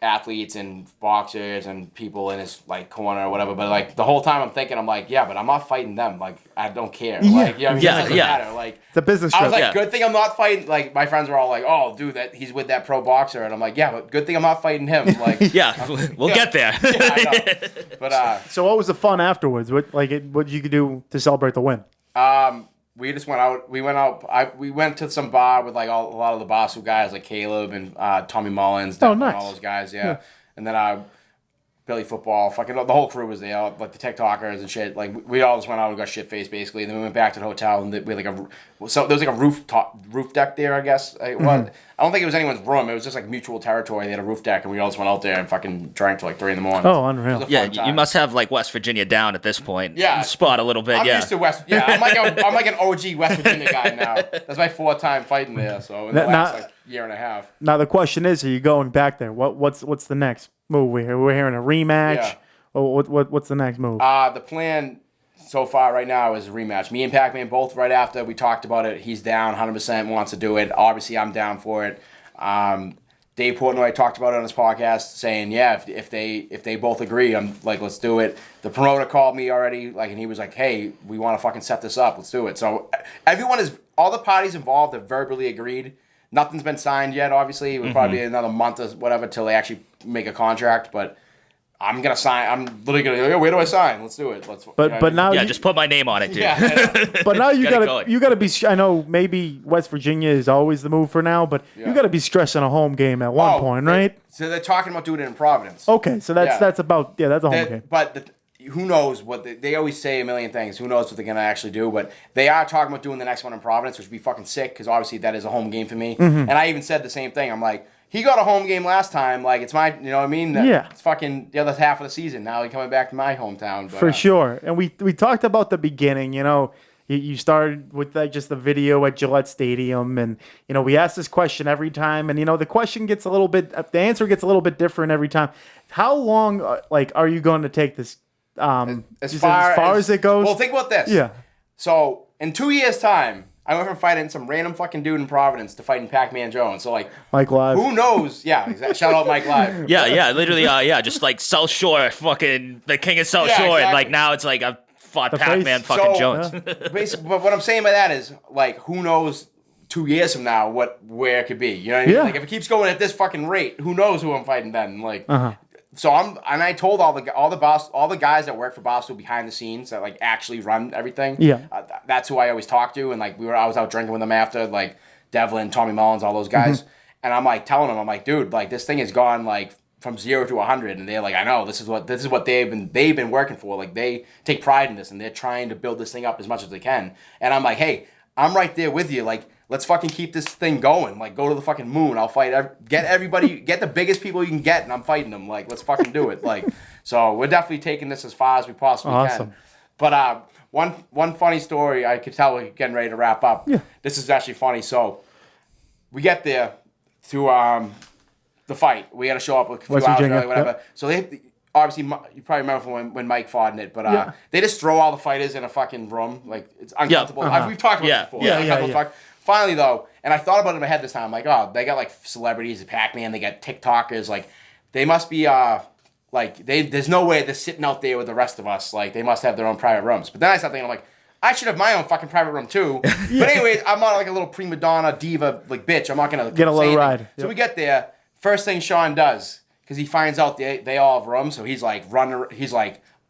athletes and boxers and people in his corner or whatever. But the whole time I'm thinking, I'm like, yeah, but I'm not fighting them. I don't care. Yeah. It doesn't matter. It's a business I was trip. good thing I'm not fighting. My friends were all like, oh, dude, that he's with that pro boxer, and I'm like, yeah, but good thing I'm not fighting him. We'll get there. I know. But so what was the fun afterwards? What you could do to celebrate the win? We just went out. We went to some bar with a lot of the Basu guys, like Caleb and Tommy Mullins. Oh, nice. And all those guys, yeah. And then Billy Football, fucking the whole crew was there, the TikTokers and shit. We all just went out and got shit faced basically. And then we went back to the hotel and we had there was a roof deck there, I guess. I don't think it was anyone's room. It was just mutual territory. They had a roof deck and we all just went out there and fucking drank till 3 a.m. Oh, unreal. You must have West Virginia down at this point. Yeah, spot a little bit. I'm used to West. Yeah, I'm like an OG West Virginia guy now. That's my 4th time fighting there. So in the last year and a half. Now the question is, are you going back there? What's the next move? We're hearing a rematch. Yeah. What's the next move? The plan so far right now is a rematch. Me and Pac-Man both right after we talked about it. He's down 100%, wants to do it. Obviously, I'm down for it. Dave Portnoy talked about it on his podcast, saying, yeah, if they both agree, I'm like, let's do it. The promoter called me already, and he was like, hey, we want to fucking set this up. Let's do it. So all the parties involved have verbally agreed. Nothing's been signed yet, obviously. It would probably be another month or whatever till they actually make a contract, but I'm going to sign. I'm literally going to go, where do I sign? Let's do it. But now just put my name on it, dude. Yeah, but now you got to be, I know maybe West Virginia is always the move for now, but you got to be stressing a home game at one point, right? So they're talking about doing it in Providence. Okay, so that's a home game. But who knows what they always say a million things. Who knows what they're going to actually do? But they are talking about doing the next one in Providence, which would be fucking sick because obviously that is a home game for me. And I even said the same thing. I'm like, he got a home game last time. Like, it's my, you know what I mean? Yeah. It's fucking the other half of the season. Now he's coming back to my hometown. But, For sure. And we talked about the beginning, you started with just the video at Gillette Stadium, and we ask this question every time, and the question gets the answer gets a little bit different every time. How long are you going to take this? as far as it goes. Well, think about this. Yeah. So in 2 years' time, I went from fighting some random fucking dude in Providence to fighting Pac-Man Jones. So like, Mike Live. Who knows? Yeah, exactly. Shout out Mike Live. Yeah, literally, just like South Shore, fucking the king of South Shore, exactly. and like now it's like I've fought The Pac-Man face. fucking So, Jones. Basically, but what I'm saying by that is, like, who knows 2 years from now where it could be? You know what I mean? Yeah. Like, if it keeps going at this fucking rate, who knows who I'm fighting then? Like, so I told all the guys that work for Barstool behind the scenes that like actually run everything. Yeah. That's who I always talk to, and like I was out drinking with them after, like Devlin, Tommy Mullins, all those guys, and I'm like telling them, I'm like, dude, like this thing has gone like from 0 to 100, and they're like, I know, this is what they've been working for. Like they take pride in this, and they're trying to build this thing up as much as they can. And I'm like, hey, I'm right there with you. Like, let's fucking keep this thing going. Like, go to the fucking moon. I'll fight. Get everybody. Get the biggest people you can get, and I'm fighting them. Like, let's fucking do it. Like, so we're definitely taking this as far as we possibly can. But one funny story, I could tell we're getting ready to wrap up. Yeah. This is actually funny. So we get there to the fight. We got to show up a few West hours Virginia, early, whatever. yep. So obviously, you probably remember from when Mike fought in it, but they just throw all the fighters in a fucking room. Like, it's uncomfortable. We've talked about this before. Yeah. Finally, though, and I thought about it in my head this time, like, oh, they got, like, celebrities, Pac-Man, they got TikTokers, like, they must be, there's no way they're sitting out there with the rest of us. Like, they must have their own private rooms. But then I started thinking, I'm like, I should have my own fucking private room, too. But anyways, I'm not, like, a little prima donna, diva, like, bitch. I'm not going to Get a little ride. So we get there. First thing Sean does, because he finds out they all have rooms, so he's like,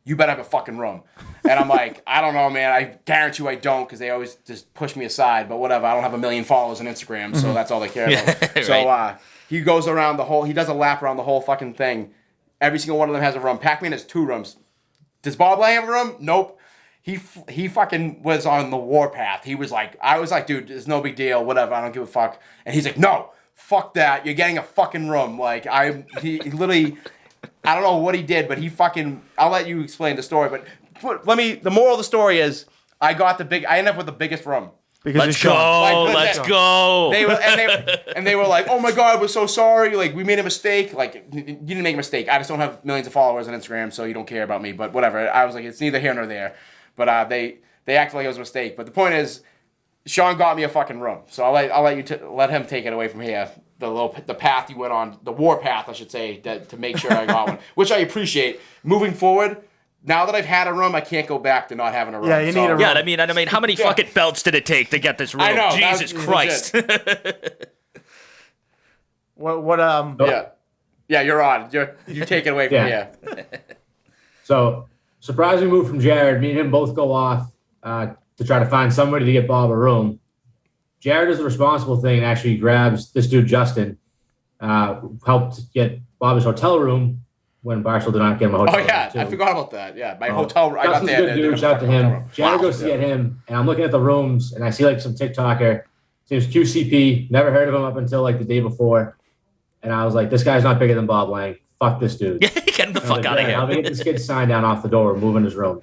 you better have a fucking room. And I'm like, I don't know, man. I guarantee you I don't, because they always just push me aside. But whatever. I don't have 1 million followers on Instagram, so that's all they care about. So he goes around he does a lap around the whole fucking thing. Every single one of them has a room. Pac-Man has 2 rooms. Does Bob Laing have a room? Nope. He fucking was on the warpath. He was like, I was like, dude, it's no big deal. Whatever. I don't give a fuck. And he's like, no, fuck that. You're getting a fucking room. Like, he literally, I don't know what he did, but I'll let you explain the story, but the moral of the story is I ended up with the biggest room. Let's go. Let's go. They were like, oh my God, we're so sorry. Like, we made a mistake. Like, you didn't make a mistake. I just don't have millions of followers on Instagram, so you don't care about me. But whatever. I was like, it's neither here nor there. But they acted like it was a mistake. But the point is, Sean got me a fucking room. So I'll let you let him take it away from here. The path you went on, the war path, I should say, to make sure I got one, which I appreciate. Moving forward, now that I've had a room, I can't go back to not having a room. Yeah, you need a room. Yeah, I mean, how many fucking belts did it take to get this room? I know. Jesus Christ. Yeah, you're on. You take it away from here. So, surprising move from Jared. Me and him both go off to try to find somebody to get Bob a room. Jared is the responsible thing and actually grabs this dude, Justin, helped get Bob his hotel room when Barstool did not get him a hotel room. Oh, yeah. too. I forgot about that. Yeah, my hotel room. I got Justin's there. a good dude. Shout out to him. Jared goes to get him, and I'm looking at the rooms, and I see like some TikToker. His name's QCP. Never heard of him up until like the day before. And I was like, this guy's not bigger than Bob Laing. Fuck this dude. Get him the fuck out of here. How do we get this kid's sign down off the door? We're moving his room.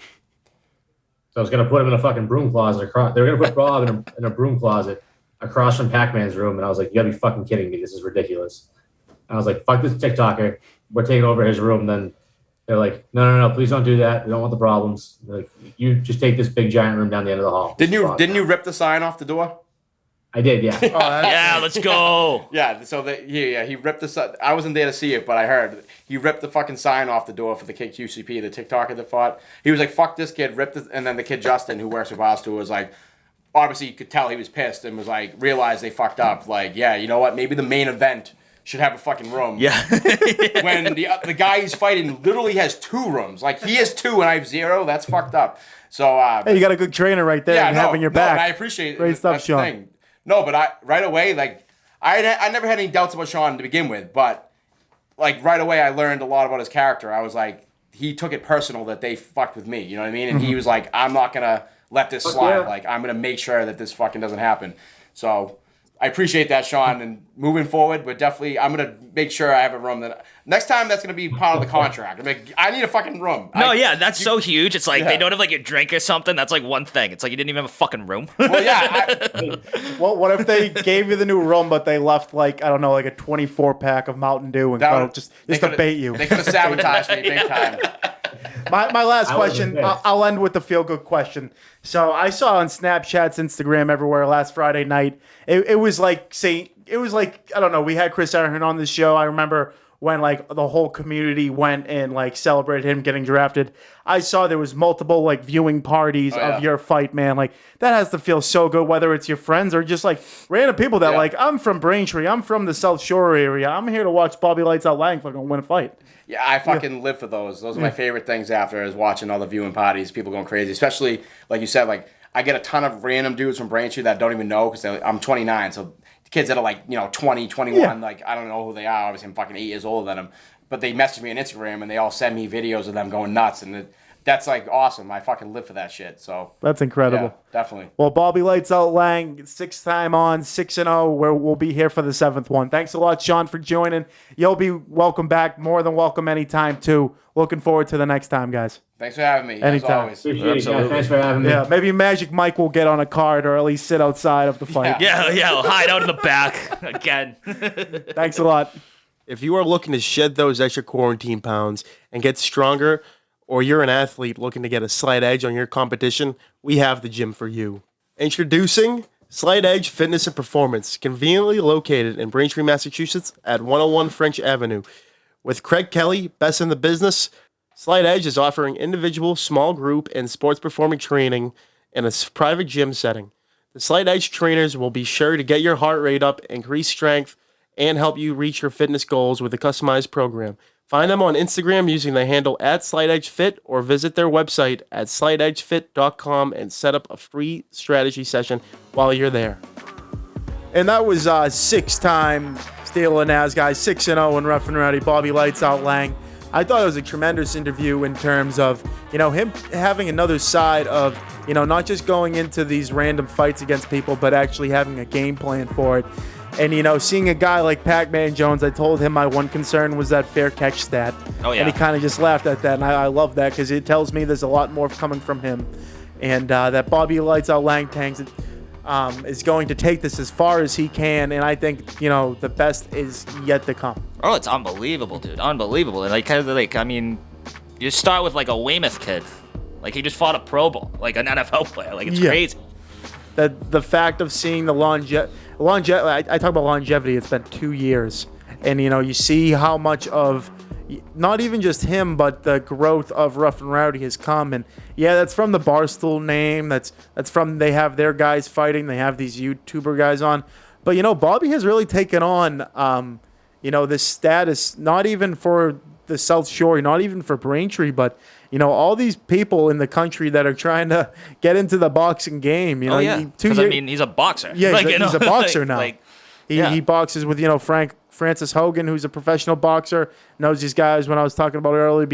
So I was going to put him in a fucking broom closet. They were going to put Bob in a broom closet across from Pac-Man's room. And I was like, you got to be fucking kidding me. This is ridiculous. And I was like, fuck this TikToker. We're taking over his room. Then they're like, no, please don't do that. We don't want the problems. They're like, you just take this big giant room down the end of the hall. Didn't you rip the sign off the door? I did, yeah. Yeah, let's go. Yeah, so he ripped the sign. I wasn't there to see it, but I heard he ripped the fucking sign off the door for the kid QCP, the TikToker that fought. He was like, fuck this kid, ripped it. And then the kid Justin, who works with Barstool, was like, obviously you could tell he was pissed and was like, realized they fucked up. Like, yeah, you know what? Maybe the main event should have a fucking room. Yeah. When the guy he's fighting literally has 2 rooms. Like, he has 2 and I have 0. That's fucked up. So, hey, you got a good trainer right there and having your back. And I appreciate it. Great stuff, That's Sean. the thing. No, but right away, like, I never had any doubts about Sean to begin with, but, like, right away I learned a lot about his character. I was like, he took it personal that they fucked with me, you know what I mean? And he was like, I'm not going to let this slide. Yeah. Like, I'm going to make sure that this fucking doesn't happen. So, I appreciate that, Sean. And moving forward, I'm gonna make sure I have a room. That next time, that's gonna be part of the contract. I need a fucking room. That's so huge. It's like they don't have like a drink or something. That's like one thing. It's like you didn't even have a fucking room. Well, yeah. Well, what if they gave you the new room, but they left like I don't know, like a 24-pack of Mountain Dew and just to bait you? They could have sabotaged me big time. My last question, I'll end with the feel-good question. So I saw on Snapchats, Instagram, everywhere last Friday night, it was like, I don't know, we had Chris Aaron on the show. I remember when like the whole community went and like celebrated him getting drafted. I saw there was multiple like viewing parties of your fight, man. Like that has to feel so good, whether it's your friends or just like random people that like, I'm from Braintree, I'm from the South Shore area, I'm here to watch Bobby Lights Out Laing fucking win a fight. Yeah, I fucking live for those. Those are my favorite things after is watching all the viewing parties, people going crazy. Especially, like you said, like I get a ton of random dudes from Braintree that don't even know because I'm 29. So the kids that are like, 20, 21, like I don't know who they are. Obviously, I'm fucking 8 years older than them. But they message me on Instagram and they all send me videos of them going nuts. And that's like awesome. I fucking live for that shit. So that's incredible. Yeah, definitely. Well, Bobby Lights Out Laing, 6th time on, 6-0. We'll be here for the 7th one. Thanks a lot, Sean, for joining. You'll be welcome back. More than welcome anytime, too. Looking forward to the next time, guys. Thanks for having me. Anytime. As always. Appreciate it, guys. Thanks for having me. Yeah, maybe Magic Mike will get on a card or at least sit outside of the fight. Yeah, I'll hide out in the back again. Thanks a lot. If you are looking to shed those extra quarantine pounds and get stronger, or you're an athlete looking to get a slight edge on your competition, we have the gym for you. Introducing Slight Edge Fitness and Performance, conveniently located in Braintree, Massachusetts at 101 French Avenue. With Craig Kelly, best in the business, Slight Edge is offering individual, small group, and sports performing training in a private gym setting. The Slight Edge trainers will be sure to get your heart rate up, increase strength, and help you reach your fitness goals with a customized program. Find them on Instagram using the handle @SlightEdgeFit or visit their website at slightedgefit.com and set up a free strategy session while you're there. And that was 6-time Steele Nazz guy, 6-0 in Rough and Rowdy, Bobby Lights Out Laing. I thought it was a tremendous interview in terms of, him having another side of, not just going into these random fights against people, but actually having a game plan for it. And, seeing a guy like Pac-Man Jones, I told him my one concern was that fair catch stat. Oh, yeah. And he kind of just laughed at that. And I love that because it tells me there's a lot more coming from him. And that Bobby Lights Out Laing Tanks is going to take this as far as he can. And I think, the best is yet to come. Oh, it's unbelievable, dude. Unbelievable. And you start with like a Weymouth kid. Like he just fought a Pro Bowl, like an NFL player. Like it's crazy. The fact of seeing the longevity, I talk about longevity, it's been 2 years. And, you see how much of, not even just him, but the growth of Rough and Rowdy has come. And, that's from the Barstool name. That's from, they have their guys fighting. They have these YouTuber guys on. But, Bobby has really taken on, this status, not even for the South Shore, not even for Braintree, but all these people in the country that are trying to get into the boxing game. He's a boxer. Yeah, he's a boxer now. He boxes with Francis Hogan, who's a professional boxer. Knows these guys when I was talking about earlier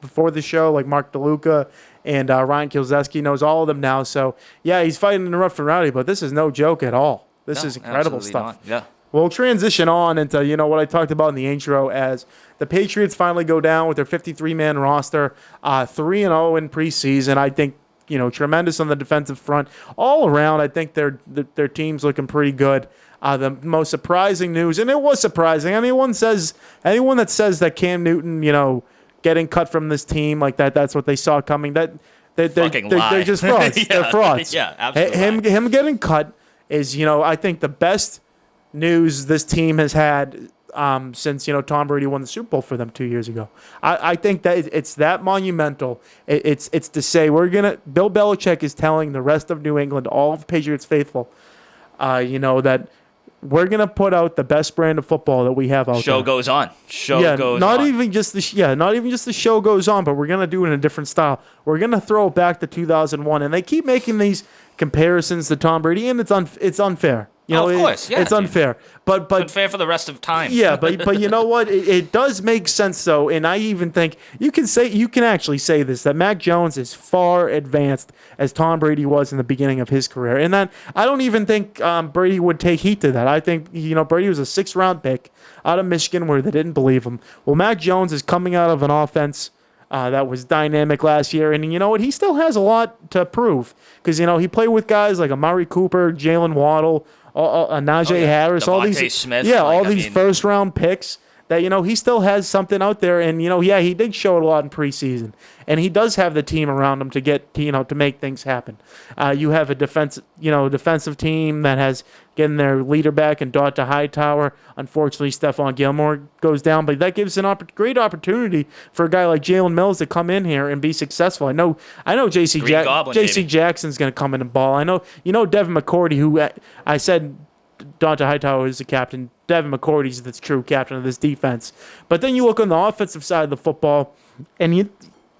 before the show, like Mark DeLuca and Ryan Kilzeski. Knows all of them now. So he's fighting in Rough and Rowdy, but this is no joke at all. This is incredible stuff. Not. Yeah. We'll transition on into, what I talked about in the intro as the Patriots finally go down with their 53-man roster, 3-0 in preseason. I think, tremendous on the defensive front. All around, I think their team's looking pretty good. The most surprising news, and it was surprising, anyone that says that Cam Newton, getting cut from this team like that's what they saw coming, they're just frauds. They're frauds. Yeah, absolutely. Him getting cut is, I think the best news this team has had since Tom Brady won the Super Bowl for them 2 years ago. I think that it's that monumental. It's to say Bill Belichick is telling the rest of New England, all of Patriots faithful, that we're gonna put out the best brand of football that we have out there. Show goes on. Not even just the show goes on, but we're gonna do it in a different style. We're gonna throw it back to 2001, and they keep making these comparisons to Tom Brady, and it's unfair. You know, of course, yeah, it's unfair. But it's unfair for the rest of time. Yeah, but you know what? It does make sense though, and I even think you can actually say this, that Mac Jones is far advanced as Tom Brady was in the beginning of his career, and that I don't even think Brady would take heat to that. I think Brady was a 6th-round pick out of Michigan where they didn't believe him. Well, Mac Jones is coming out of an offense that was dynamic last year, and you know what? He still has a lot to prove because he played with guys like Amari Cooper, Jalen Waddle, Najee Harris, all these Smith, all these first-round picks that he still has something out there, and he did show it a lot in preseason, and he does have the team around him to get to make things happen. You have a defensive team that has getting their leader back and Dot to Hightower. Unfortunately, Stephon Gilmore goes down, but that gives an great opportunity for a guy like Jalen Mills to come in here and be successful. I know J.C. Jackson's going to come in and ball. I know Devin McCourty, who I said Dante Hightower is the captain. Devin McCourty is the true captain of this defense. But then you look on the offensive side of the football, and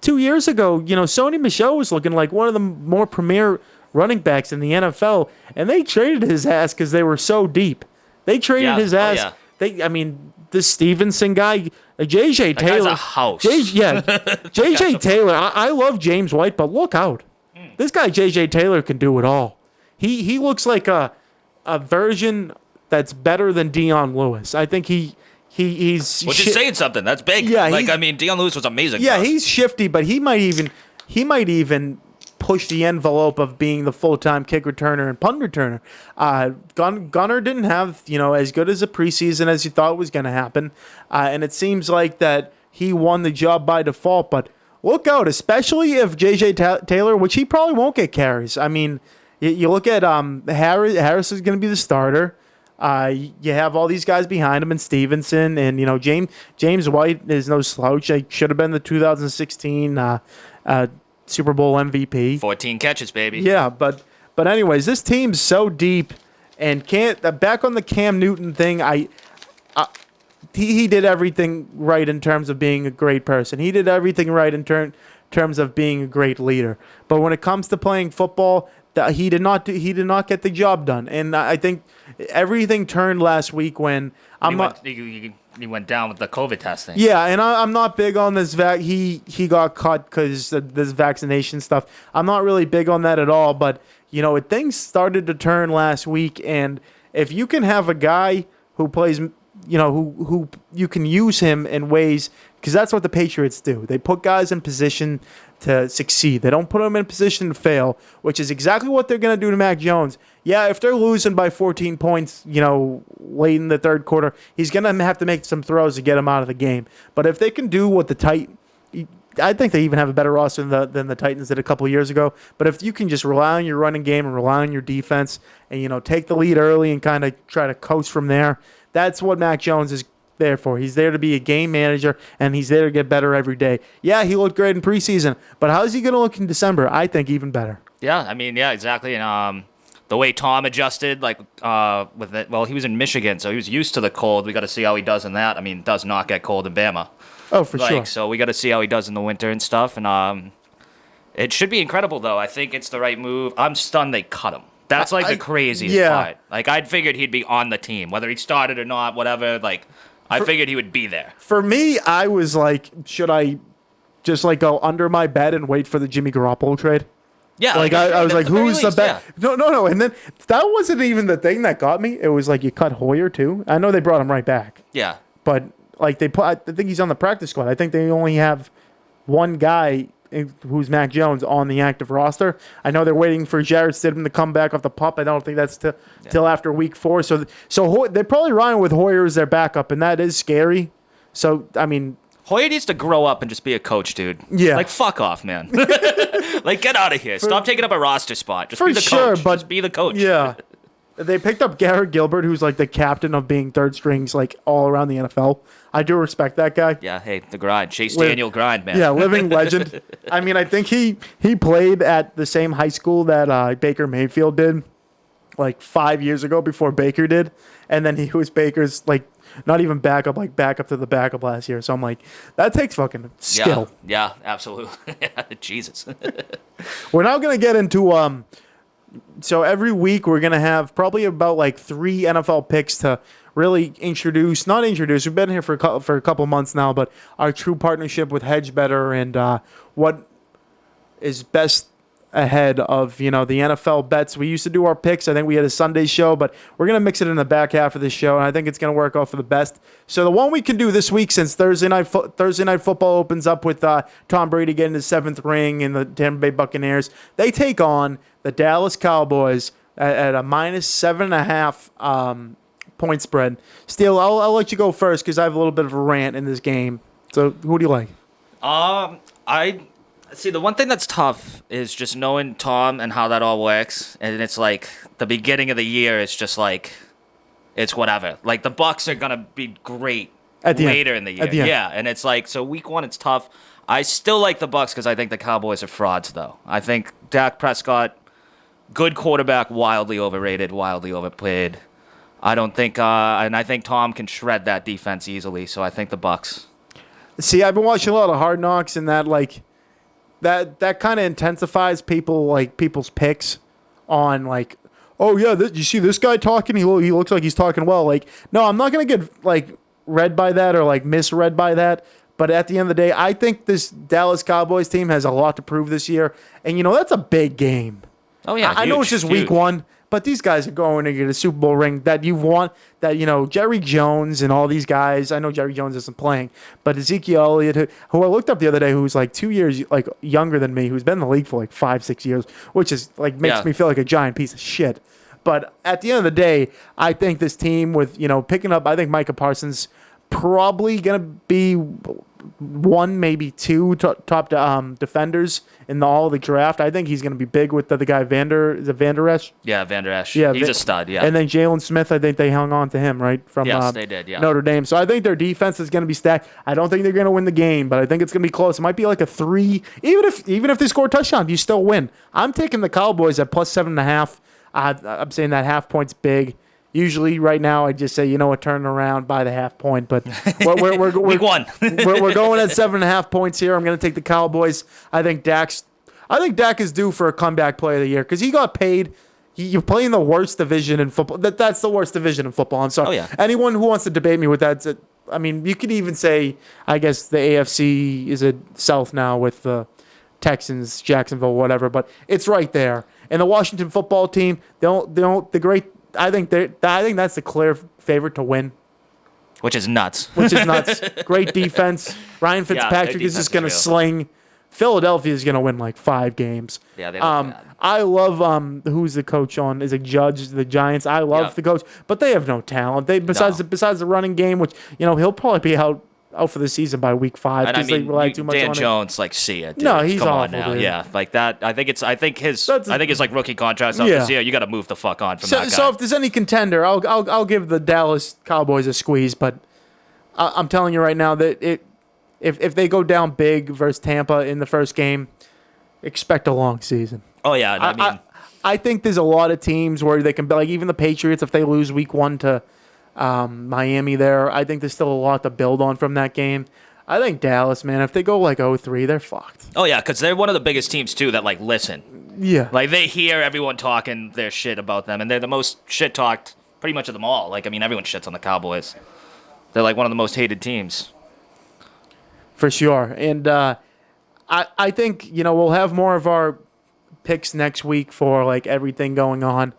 2 years ago, Sony Michel was looking like one of the more premier running backs in the NFL, and they traded his ass because they were so deep. They traded his ass. This Stevenson guy, J.J. Taylor. That guy's a house. J.J. Taylor. I love James White, but look out. This guy, J.J. Taylor, can do it all. He looks like a version that's better than Dion Lewis. I think he's which is saying something. That's big. Yeah, Dion Lewis was amazing. Yeah, he's shifty, but he might even push the envelope of being the full-time kick returner and punt returner. Gunnar didn't have as good as a preseason as you thought was going to happen, and it seems like that he won the job by default. But look out, especially if J.J. Taylor, which he probably won't get carries. I mean, you look at Harris is going to be the starter. You have all these guys behind him, and Stevenson, and James White is no slouch. He should have been the 2016 Super Bowl MVP. 14 catches, baby. Yeah, but anyways, this team's so deep, and back on the Cam Newton thing. He did everything right in terms of being a great person. He did everything right in terms of being a great leader. But when it comes to playing football, he did not get the job done. And I think everything turned last week when he went down with the COVID testing. Yeah, and I'm not big on this he got cut because this vaccination stuff. I'm not really big on that at all. But things started to turn last week, and if you can have a guy who plays, who you can use him in ways, because that's what the Patriots do. They put guys in position to succeed. They don't put them in position to fail, which is exactly what they're going to do to Mac Jones. Yeah, if they're losing by 14 points, late in the third quarter, he's going to have to make some throws to get him out of the game. But if they can do what I think they even have a better roster than the Titans did a couple of years ago. But if you can just rely on your running game and rely on your defense and, take the lead early and kind of try to coast from there, that's what Mac Jones is there for. He's there to be a game manager, and he's there to get better every day. Yeah, he looked great in preseason, but how is he going to look in December? I think even better. Yeah, exactly. And the way Tom adjusted, with it, well, he was in Michigan, so he was used to the cold. We got to see how he does in that. It does not get cold in Bama. Oh, for sure. So we got to see how he does in the winter and stuff. And it should be incredible, though. I think it's the right move. I'm stunned they cut him. That's the craziest part. I'd figured he'd be on the team, whether he started or not, whatever. I figured he would be there. For me, I was like, should I just go under my bed and wait for the Jimmy Garoppolo trade? Yeah. I was like, who's the best? Yeah. No. And then that wasn't even the thing that got me. It was you cut Hoyer too. I know they brought him right back. Yeah. But I think he's on the practice squad. I think they only have one guy who's Mac Jones on the active roster. I know they're waiting for Jarrett Stidham to come back off the pup. I don't think that's till after week 4. So they're probably running with Hoyer as their backup, and that is scary. So, Hoyer needs to grow up and just be a coach, dude. Yeah. Fuck off, man. Get out of here. Stop taking up a roster spot. Just be the coach. But just be the coach. Yeah. They picked up Garrett Gilbert, who's the captain of being third strings all around the NFL. I do respect that guy. Yeah, hey, the grind. Chase Daniel grind, man. Yeah, living legend. I think he played at the same high school that Baker Mayfield did 5 years ago before Baker did. And then he was Baker's not even backup, backup to the backup last year. So I'm that takes fucking skill. Yeah, absolutely. Jesus. We're now going to get into So every week we're gonna have probably about like 3 NFL picks to really not introduce. We've been here for a couple months now, but our true partnership with Hedge Better and what is best ahead of the NFL bets. We used to do our picks. I think we had a Sunday show, but we're gonna mix it in the back half of the show, and I think it's gonna work out for the best. So the one we can do this week, since Thursday night football opens up with Tom Brady getting his 7th ring and the Tampa Bay Buccaneers, they take on the Dallas Cowboys at a -7.5 point spread. Steele, I'll let you go first because I have a little bit of a rant in this game. So who do you like? I see, the one thing that's tough is just knowing Tom and how that all works, and it's like the beginning of the year is just like it's whatever. Like the Bucks are gonna be great later in the year. Yeah, and it's like so week 1 it's tough. I still like the Bucks because I think the Cowboys are frauds though. I think Dak Prescott, good quarterback, wildly overrated, wildly overplayed. I don't think, and I think Tom can shred that defense easily. So I think the Bucks. See, I've been watching a lot of Hard Knocks, and that that kind of intensifies people's picks on like, oh yeah, you see this guy talking, he looks like he's talking well. Like, no, I'm not gonna get like read by that or like misread by that. But at the end of the day, I think this Dallas Cowboys team has a lot to prove this year, and that's a big game. Oh yeah, I know it's just week 1. But these guys are going to get a Super Bowl ring that you've won, that, Jerry Jones and all these guys. I know Jerry Jones isn't playing, but Ezekiel Elliott, who I looked up the other day, who's like 2 years younger than me, who's been in the league for like 5-6 years, which is makes me feel like a giant piece of shit. But at the end of the day, I think this team with, picking up, I think Micah Parsons probably going to be 1, maybe 2 top defenders in all the draft. I think he's going to be big with the guy Vander Esch? Yeah, Vander Esch. Yeah, he's a stud, yeah. And then Jalen Smith, I think they hung on to him, right? From yes, they did, yeah. Notre Dame. So I think their defense is going to be stacked. I don't think they're going to win the game, but I think it's going to be close. It might be like a 3. Even if they score a touchdown, you still win. I'm taking the Cowboys at +7.5. I'm saying that half point's big. Usually, right now, I just say, turn around by the half point. But we're week 1. we're going at 7.5 points here. I'm going to take the Cowboys. I think Dak is due for a comeback play of the year because he got paid. You play in the worst division in football. That's the worst division in football. I'm sorry. Oh, yeah. Anyone who wants to debate me with that, you could even say, I guess the AFC is a South now with the Texans, Jacksonville, whatever. But it's right there. And the Washington football team, I think that's the clear favorite to win. Which is nuts. Great defense. Ryan Fitzpatrick is just going to sling. Philadelphia is going to win like 5 games. Yeah, they look bad. I love who's the coach on? Is it Judge? The Giants. I love the coach, but they have no talent. Besides the running game, which he'll probably be out for the season by week 5 because they rely too much on Jones, see it. Dude. No, he's Come awful, on now. dude. Yeah, like that. I think his rookie contract's up this year. You got to move the fuck on from that guy. So if there's any contender, I'll give the Dallas Cowboys a squeeze. But I'm telling you right now that if they go down big versus Tampa in the first game, expect a long season. Oh yeah, I think there's a lot of teams where they can be like even the Patriots if they lose week 1 to Miami there. I think there's still a lot to build on from that game. I think Dallas, man, if they go like 0-3, they're fucked. Oh, yeah, because they're one of the biggest teams, too, that, listen. Yeah. They hear everyone talking their shit about them, and they're the most shit-talked pretty much of them all. Everyone shits on the Cowboys. They're, one of the most hated teams. For sure. And I think, we'll have more of our picks next week for, everything going on.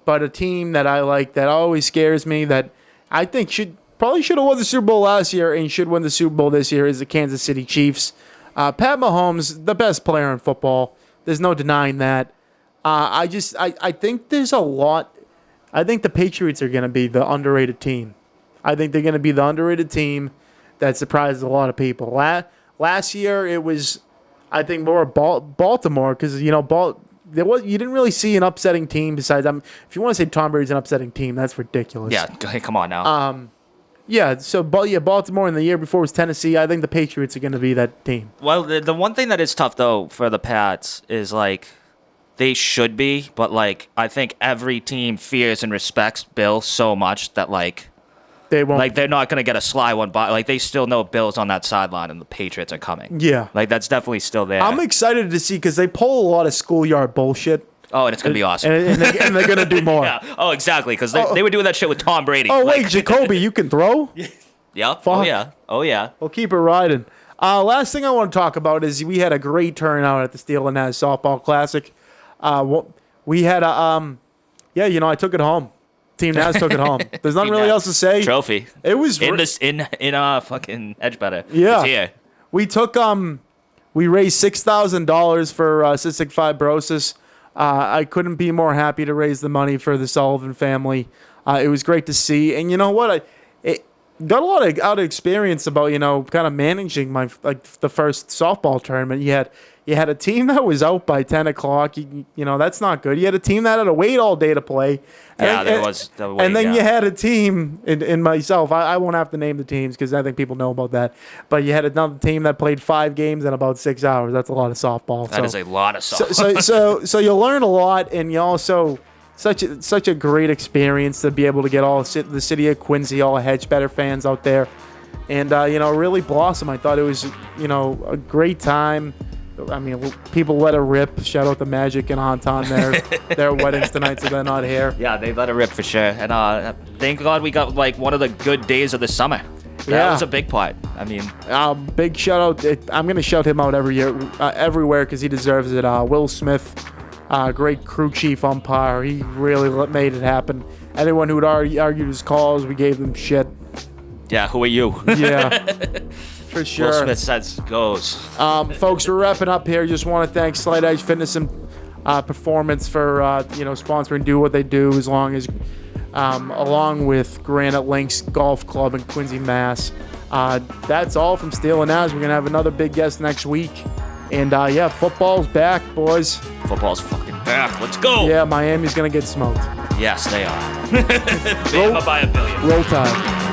But a team that I like that always scares me that I think probably should have won the Super Bowl last year and should win the Super Bowl this year is the Kansas City Chiefs. Pat Mahomes, the best player in football. There's no denying that. I think there's a lot. I think the Patriots are going to be the underrated team. I think they're going to be the underrated team that surprises a lot of people. Last year it was, I think, more Baltimore because you didn't really see an upsetting team besides if you want to say Tom Brady's an upsetting team, that's ridiculous. Yeah, come on now. Baltimore in the year before was Tennessee. I think the Patriots are going to be that team. Well, the one thing that is tough though for the Pats is they should be, but I think every team fears and respects Bill so much that they won't. They're not going to get a sly one by. They still know Bill's on that sideline and the Patriots are coming. Yeah. That's definitely still there. I'm excited to see because they pull a lot of schoolyard bullshit. Oh, and it's gonna be awesome. And they're gonna do more. Yeah. Oh, exactly. Because they were doing that shit with Tom Brady. Oh wait, Jacoby, you can throw? Yeah. Fuck. Oh yeah. Oh yeah. We'll keep it riding. Last thing I want to talk about is we had a great turnout at the Steele Nazz Softball Classic. We had a I took it home. Team Nazz took it home. There's nothing really else to say. Trophy. It was in fucking Edgebetter. Yeah. It's here. We took we raised $6,000 for cystic fibrosis. I couldn't be more happy to raise the money for the Sullivan family. It was great to see, and you know what? It got a lot of experience about kind of managing the first softball tournament. You had a team that was out by 10 o'clock. You know that's not good. You had a team that had to wait all day to play. And then you had a team in myself. I won't have to name the teams because I think people know about that. But you had another team that played 5 games in about 6 hours. That's a lot of softball. That is a lot of softball. So you learn a lot, and you also such a great experience to be able to get all the city of Quincy, all the Hedgebetter fans out there, and really blossom. I thought it was a great time. I mean, people let it rip. Shout out to Magic and Anton. Their weddings tonight, so they're not here. Yeah, they let it rip for sure. And thank God we got one of the good days of the summer. That was a big part. I mean, big shout out. I'm gonna shout him out everywhere because he deserves it. Will Smith, great crew chief umpire. He really made it happen. Anyone who would argued his calls, we gave them shit. Yeah, who are you? Yeah. For sure. Will Smith says goes. Folks, we're wrapping up here. Just want to thank Slight Edge Fitness and Performance for sponsoring Do What They Do, along with Granite Links Golf Club in Quincy, Mass. That's all from Steele Nazz. We're gonna have another big guest next week, and football's back, boys. Football's fucking back. Let's go. Yeah, Miami's gonna get smoked. Yes, they are. Bama by a billion. Roll Tide.